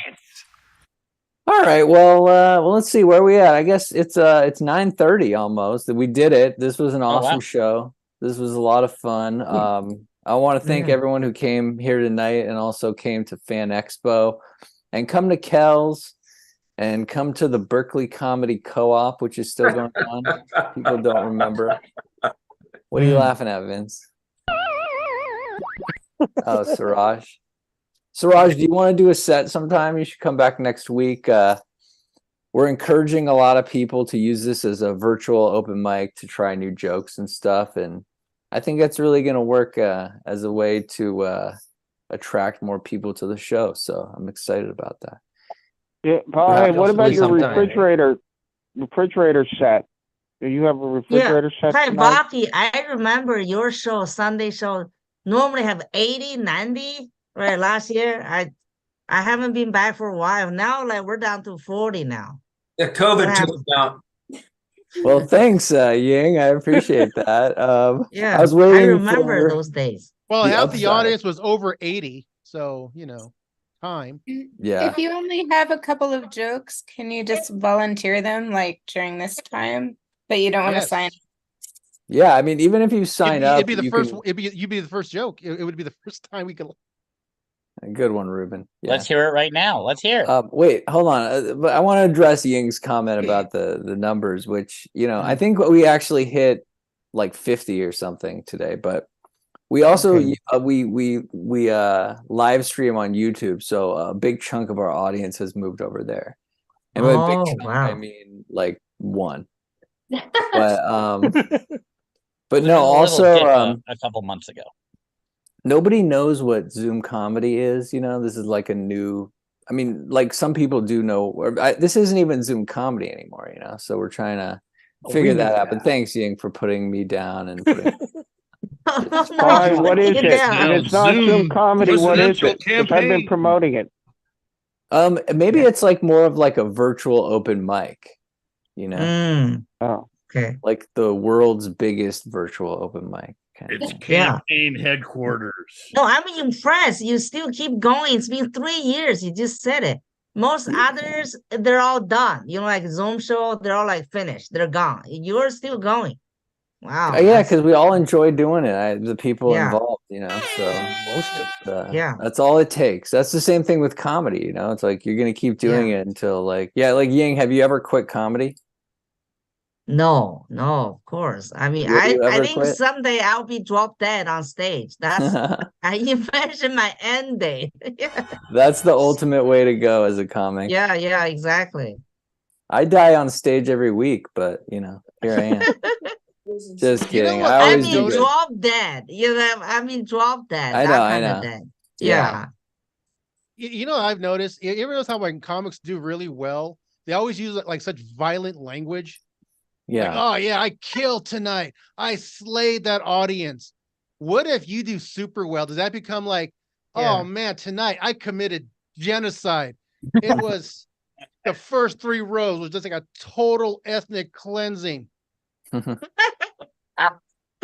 All right, well, let's see where we at. I guess it's 9:30 almost. We did it. This was an awesome show. This was a lot of fun. I want to thank everyone who came here tonight and also came to Fan Expo, and come to Kells, and come to the Berkeley Comedy Co-op, which is still going on. People don't remember. What are you laughing at, Vince? Oh, Siraj. Siraj, do you want to do a set sometime? You should come back next week. We're encouraging a lot of people to use this as a virtual open mic to try new jokes and stuff. And I think that's really going to work as a way to attract more people to the show. So I'm excited about that. Yeah, Paul, what about your refrigerator set? Do you have a refrigerator set Hi, tonight? Baki. I remember your show, Sunday show, normally have 80, 90. Right, last year. I haven't been back for a while. Now, like, we're down to 40 now. Yeah, COVID took it down. Well, thanks, Ying. I appreciate that. Yeah, I was waiting. I remember for those days. Well, the half the upside. audience was over 80, so time. Yeah. If you only have a couple of jokes, can you just volunteer them like during this time? But you don't want to sign. Yeah, I mean, even if you sign up, it'd be the you first. can- You'd be the first joke. It would be the first time we could. A good one, Ruben. Yeah. Let's hear it right now. Let's hear it. Wait, hold on. But I want to address Ying's comment about the numbers, which, I think we actually hit like 50 or something today, but we also we live stream on YouTube, so a big chunk of our audience has moved over there. And by big chunk, I mean like one. But but no, also a couple months ago. Nobody knows what Zoom comedy is. This is like a new. I mean, like some people do know. This isn't even Zoom comedy anymore. So we're trying to figure that out. But thanks, Ying, for putting me down and. Putting... Fine, what is it? If it's not Zoom comedy, what is it? Because I've been promoting it. Maybe it's like more of like a virtual open mic. Oh, okay. Like the world's biggest virtual open mic. It's campaign headquarters. No, I'm impressed. You still keep going. It's been 3 years. You just said it. Most others, they're all done. Like Zoom show, they're all like finished. They're gone. You're still going. Wow. Yeah, because we all enjoy doing it. The people involved, so most of that's all it takes. That's the same thing with comedy. It's like you're gonna keep doing it until like Ying. Have you ever quit comedy? No, of course. I mean, I think someday I'll be dropped dead on stage. That's you mentioned my end date. That's the ultimate way to go as a comic. Yeah, exactly. I die on stage every week, but here I am. Just kidding. I mean, drop dead. Drop dead. I know. Dead. Yeah. I've noticed. You ever notice how when comics do really well, they always use like such violent language. Yeah. Like, oh yeah, I killed tonight. I slayed that audience. What if you do super well? Does that become like, oh man, tonight I committed genocide? It was the first 3 rows was just like a total ethnic cleansing. But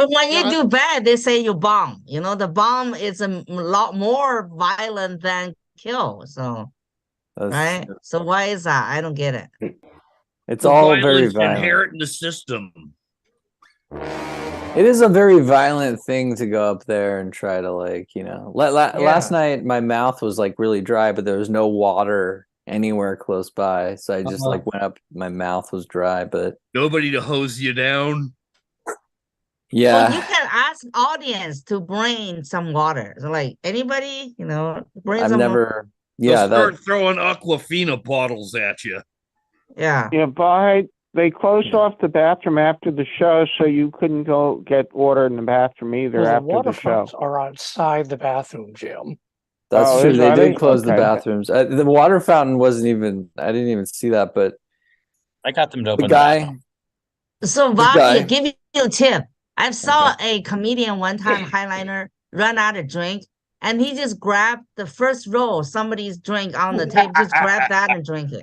when you do bad, they say you bomb. The bomb is a lot more violent than kill. So, right? So why is that? I don't get it. It's all very violent. Inherent in the system. It is a very violent thing to go up there and try to last night my mouth was like really dry, but there was no water anywhere close by. So I just went up, my mouth was dry, but nobody to hose you down. Yeah. Well, you can ask audience to bring some water. So like anybody, bring I've some never They'll start throwing Aquafina bottles at you. Yeah. They closed off the bathroom after the show, so you couldn't go get water in the bathroom either the after water the show. fountains are outside the bathroom, Jim. That's true. They did close the Okay. bathrooms. The water fountain wasn't even. I didn't even see that. But I got them to open the guy. So Bobby, give you a tip. I saw a comedian one time, highliner, run out of drink, and he just grabbed the first row of somebody's drink on the table, just grab that and drink it.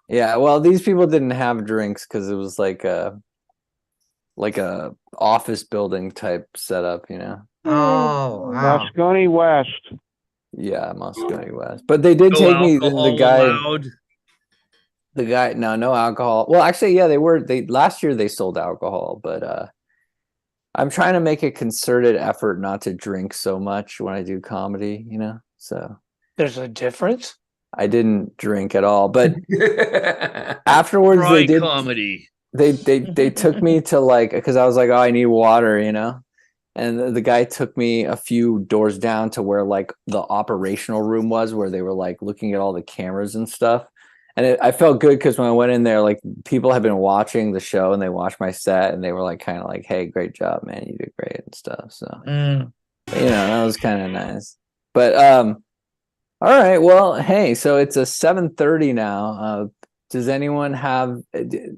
Yeah, well, these people didn't have drinks because it was like a office building type setup, Oh, wow. Moscone West. Yeah, Moscone West. But they did take me. The guy. No alcohol. Well, actually, yeah, they last year they sold alcohol, but I'm trying to make a concerted effort not to drink so much when I do comedy, So there's a difference. I didn't drink at all, but afterwards they did comedy. They took me to because I was like, oh, I need water, And the guy took me a few doors down to where like the operational room was, where they were like looking at all the cameras and stuff. And I felt good because when I went in there, like people had been watching the show and they watched my set and they were like kind of like, "Hey, great job, man, you did great" and stuff. So that was kind of nice. But all right, well, hey, so it's a 7:30 now. Does anyone have?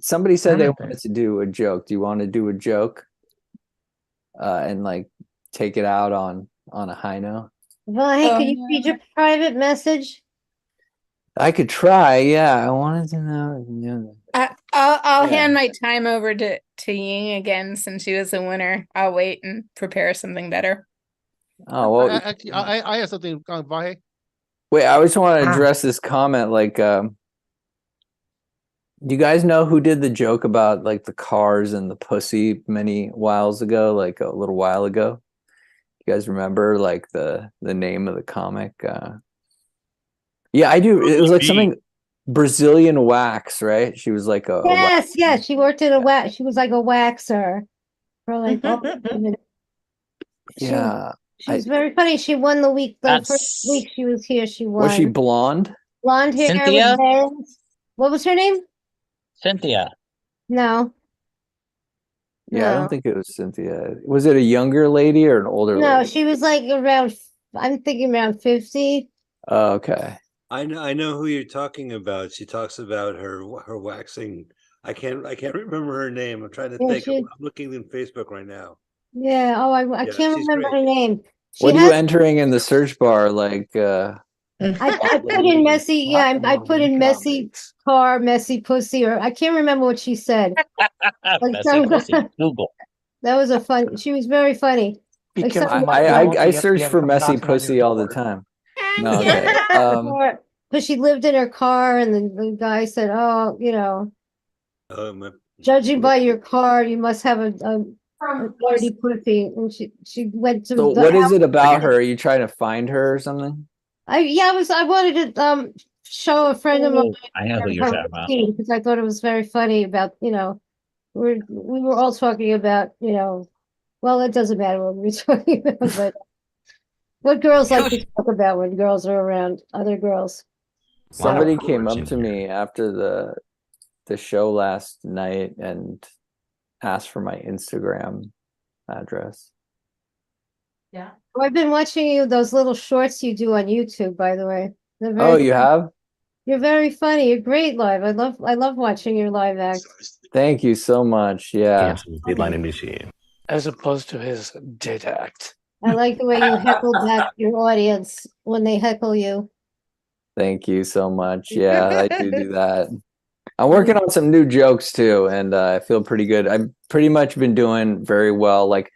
Somebody said they wanted to do a joke. Do you want to do a joke? And like take it out on a high note? Vahe, could you read your private message? I could try. Yeah, I wanted to know. Yeah. I'll hand my time over to Ying again since she was the winner. I'll wait and prepare something better. Oh well, Actually, I have something on Vahe. wait. I just want to address this comment. Like, do you guys know who did the joke about like the cars and the pussy many whiles ago? Like a little while ago. You guys remember like the name of the comic? Yeah, I do. It was like something Brazilian wax, right? She was like a Yes, she worked at a wax. She was like a waxer for like. Yeah, she was very funny. She won the week. The first week she was here, she won. Was she blonde? Blonde hair Cynthia? with bangs. What was her name? Cynthia. No. Yeah, I don't think it was Cynthia. Was it a younger lady or an older No, lady? she was like around. I'm thinking around 50. Oh, okay. I know who you're talking about. She talks about her waxing. I can't remember her name. I'm trying to think. I'm looking in Facebook right now. Yeah. Oh, I Yeah, can't she's remember great. her name. What are you entering in the search bar? Like, I put in messy. Yeah, I put in messy car, messy pussy, or I can't remember what she said. Messy pussy. Google. That was a fun. She was very funny. Like I search for messy pussy all the time. No, okay. Because she lived in her car, and the guy said, "Oh, judging by your car, you must have a dirty pussy." And she went to. So what is it about her? Are you trying to find her or something? I wanted to show a friend of mine. I know who you're talking about. Because I thought it was very funny about we were all talking about well, it doesn't matter what we're talking about, but what girls like to talk about when girls are around other girls. Somebody came up to me after the show last night and asked for my Instagram address. Yeah. Oh, I've been watching those little shorts you do on YouTube, by the way. Oh, you have? You're very funny. You're great live. I love watching your live acts. Thank you so much. Yeah. Machine. As opposed to his dead act. I like the way you heckle back your audience when they heckle you. Thank you so much. Yeah, I do that. I'm working on some new jokes too, and I feel pretty good. I've pretty much been doing very well. Like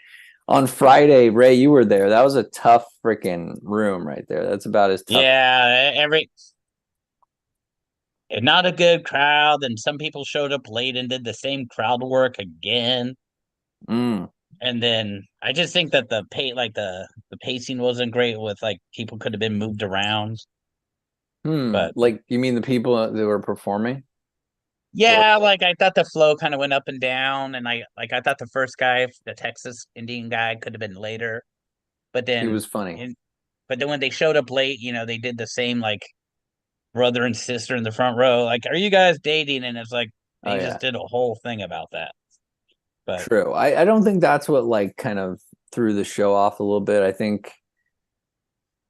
on Friday, Ray, you were there. That was a tough freaking room right there. That's about as tough. Yeah, not a good crowd, and some people showed up late and did the same crowd work again. And then I just think that the pacing wasn't great with like people could have been moved around. But like you mean the people that were performing? Yeah, like I thought the flow kind of went up and down, and I thought the first guy, the Texas Indian guy, could have been later, but then he was funny. But then when they showed up late, they did the same like brother and sister in the front row, like, "Are you guys dating?" And it's like they just did a whole thing about that. But true, I don't think that's what like kind of threw the show off a little bit. I think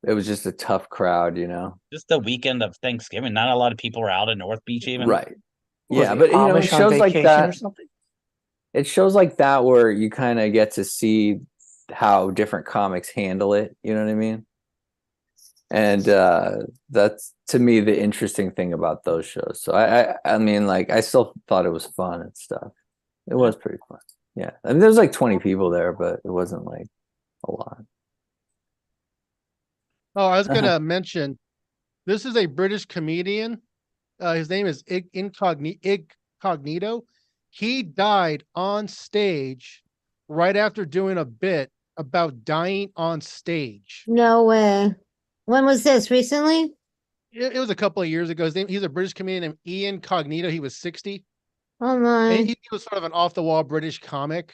it was just a tough crowd, Just the weekend of Thanksgiving, not a lot of people were out in North Beach even. Right. Yeah, but it shows like that. It shows like that where you kind of get to see how different comics handle it. You know what I mean? And that's to me the interesting thing about those shows. So I mean, like I still thought it was fun and stuff. It was pretty fun. Yeah, I mean, there was like 20 people there, but it wasn't like a lot. Oh, I was gonna mention, this is a British comedian. His name is Incognito. He died on stage right after doing a bit about dying on stage. No way. When was this? Recently? It was a couple of years ago. He's a British comedian named Ian Cognito. He was 60. Oh my. And he was sort of an off the wall British comic.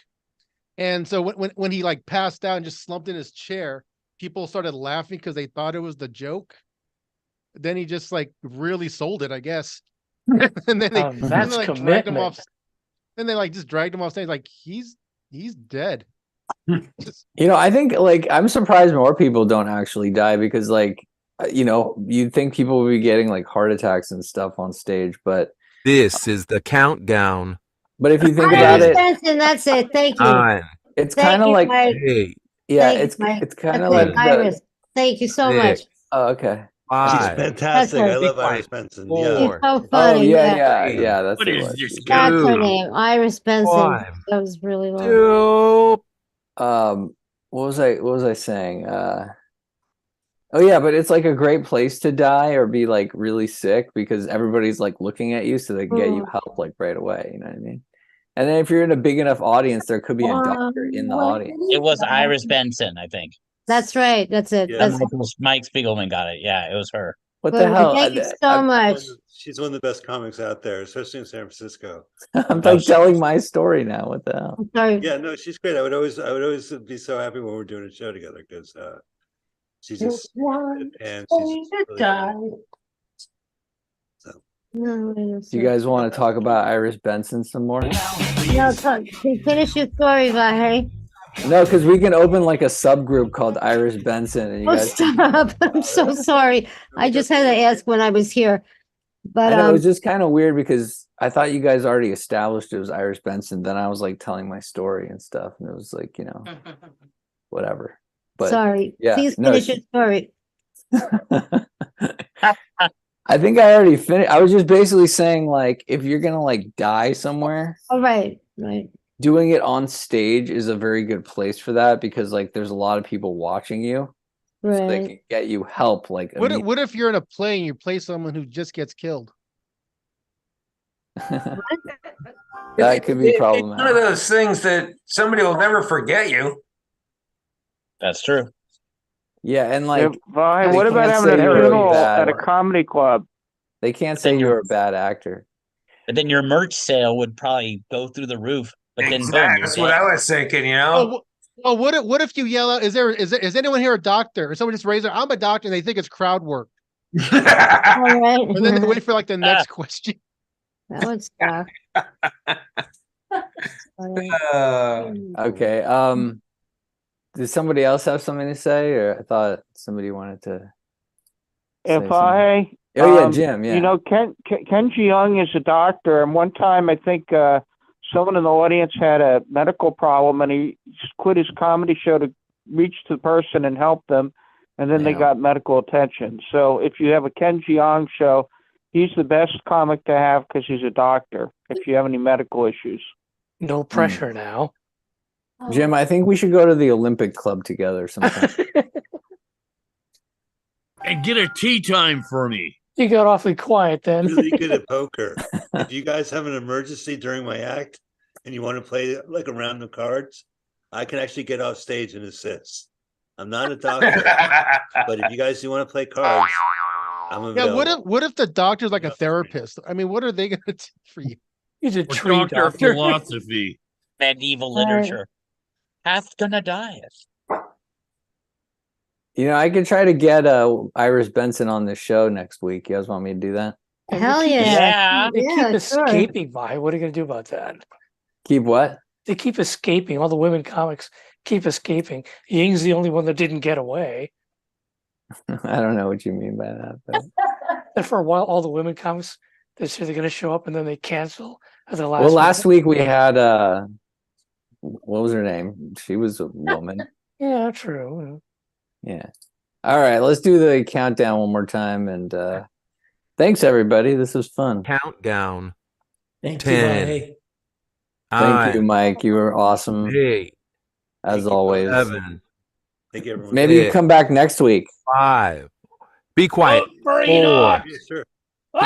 And so when he like passed out and just slumped in his chair, people started laughing because they thought it was the joke. Then he just like really sold it, I guess. And then that's like dragged him off. Then they like just dragged him off stage like he's dead. I think like I'm surprised more people don't actually die because like you'd think people would be getting like heart attacks and stuff on stage, but this is the countdown. But if you think about it, Benson, that's it. Thank you. It's kind of like it's kind of like Iris. Thank you so much. Oh, okay. She's fantastic. I love Iris Benson. She's so funny. Yeah. That's what is this? That's her name, Iris Benson. That was really long. What was I saying? Oh yeah, but it's like a great place to die or be like really sick because everybody's like looking at you so they can get you help like right away. You know what I mean? And then if you're in a big enough audience, there could be a doctor in the audience. It was Iris Benson, I think. That's right. That's it. Yeah. Mike Spiegelman got it. Yeah, it was her. What the hell? Thank you so much. She's one of the best comics out there, especially in San Francisco. I'm like telling my story now. What the hell? I'm sorry. Yeah, no, she's great. I would always be so happy when we're doing a show together because she's just and she's really Do you guys want to talk about Iris Benson some more? No, finish your story, Vahe. No, because we can open like a subgroup called Iris Benson. And you guys stop. I'm so sorry. I just had to ask when I was here. But I know, it was just kind of weird because I thought you guys already established it was Iris Benson. Then I was like telling my story and stuff. And it was like, whatever. But sorry. Yeah, Please finish your story. I think I already finished. I was just basically saying, like, if you're gonna like die somewhere, all right, doing it on stage is a very good place for that because like there's a lot of people watching you, right? So they can get you help. Like, what if you're in a play and you play someone who just gets killed? That could be problematic. It's one of those things that somebody will never forget you. That's true. Yeah, and like, what about having a funeral at a comedy club? They can't say you're a bad actor. But then your merch sale would probably go through the roof. But then boom, that's what I was thinking. Well, what if you yell out? Is anyone here a doctor? Or someone just raise their, I'm a doctor, and they think it's crowd work. All right. And then they wait for like the next question. That one's tough. Okay. Did somebody else have something to say, or I thought somebody wanted to? If I, Jim. Yeah. You know, Ken Jeong is a doctor, and one time I think someone in the audience had a medical problem, and he just quit his comedy show to reach the person and help them, and then they got medical attention. So if you have a Ken Jeong show, he's the best comic to have because he's a doctor. If you have any medical issues, no pressure now. Jim, I think we should go to the Olympic Club together sometime. And get a tea time for me. You got awfully quiet then. Really good at poker. If you guys have an emergency during my act and you want to play like around the cards, I can actually get off stage and assist. I'm not a doctor, but if you guys do want to play cards, I'm available. Yeah, what if the doctor's like a therapist? I mean, what are they going to do for you? He's a tree doctor. Philosophy. Medieval literature. Half gonna die. I could try to get Iris Benson on this show next week. You guys want me to do that? Hell yeah. They keep escaping by. What are you going to do about that? Keep what? They keep escaping. All the women comics keep escaping. Ying's the only one that didn't get away. I don't know what you mean by that. But... And for a while, all the women comics, they say they're going to show up and then they cancel at the last. Well, last week we had what was her name? She was a woman. Yeah, true. Yeah. All right, let's do the countdown one more time. And thanks, everybody. This was fun. Countdown. Thank 10. you, Thank you, Mike. You were awesome. 8. As always. 7. Thank you, everyone. Maybe you come back next week. 5. Be quiet. 4. Yeah, sure. 3.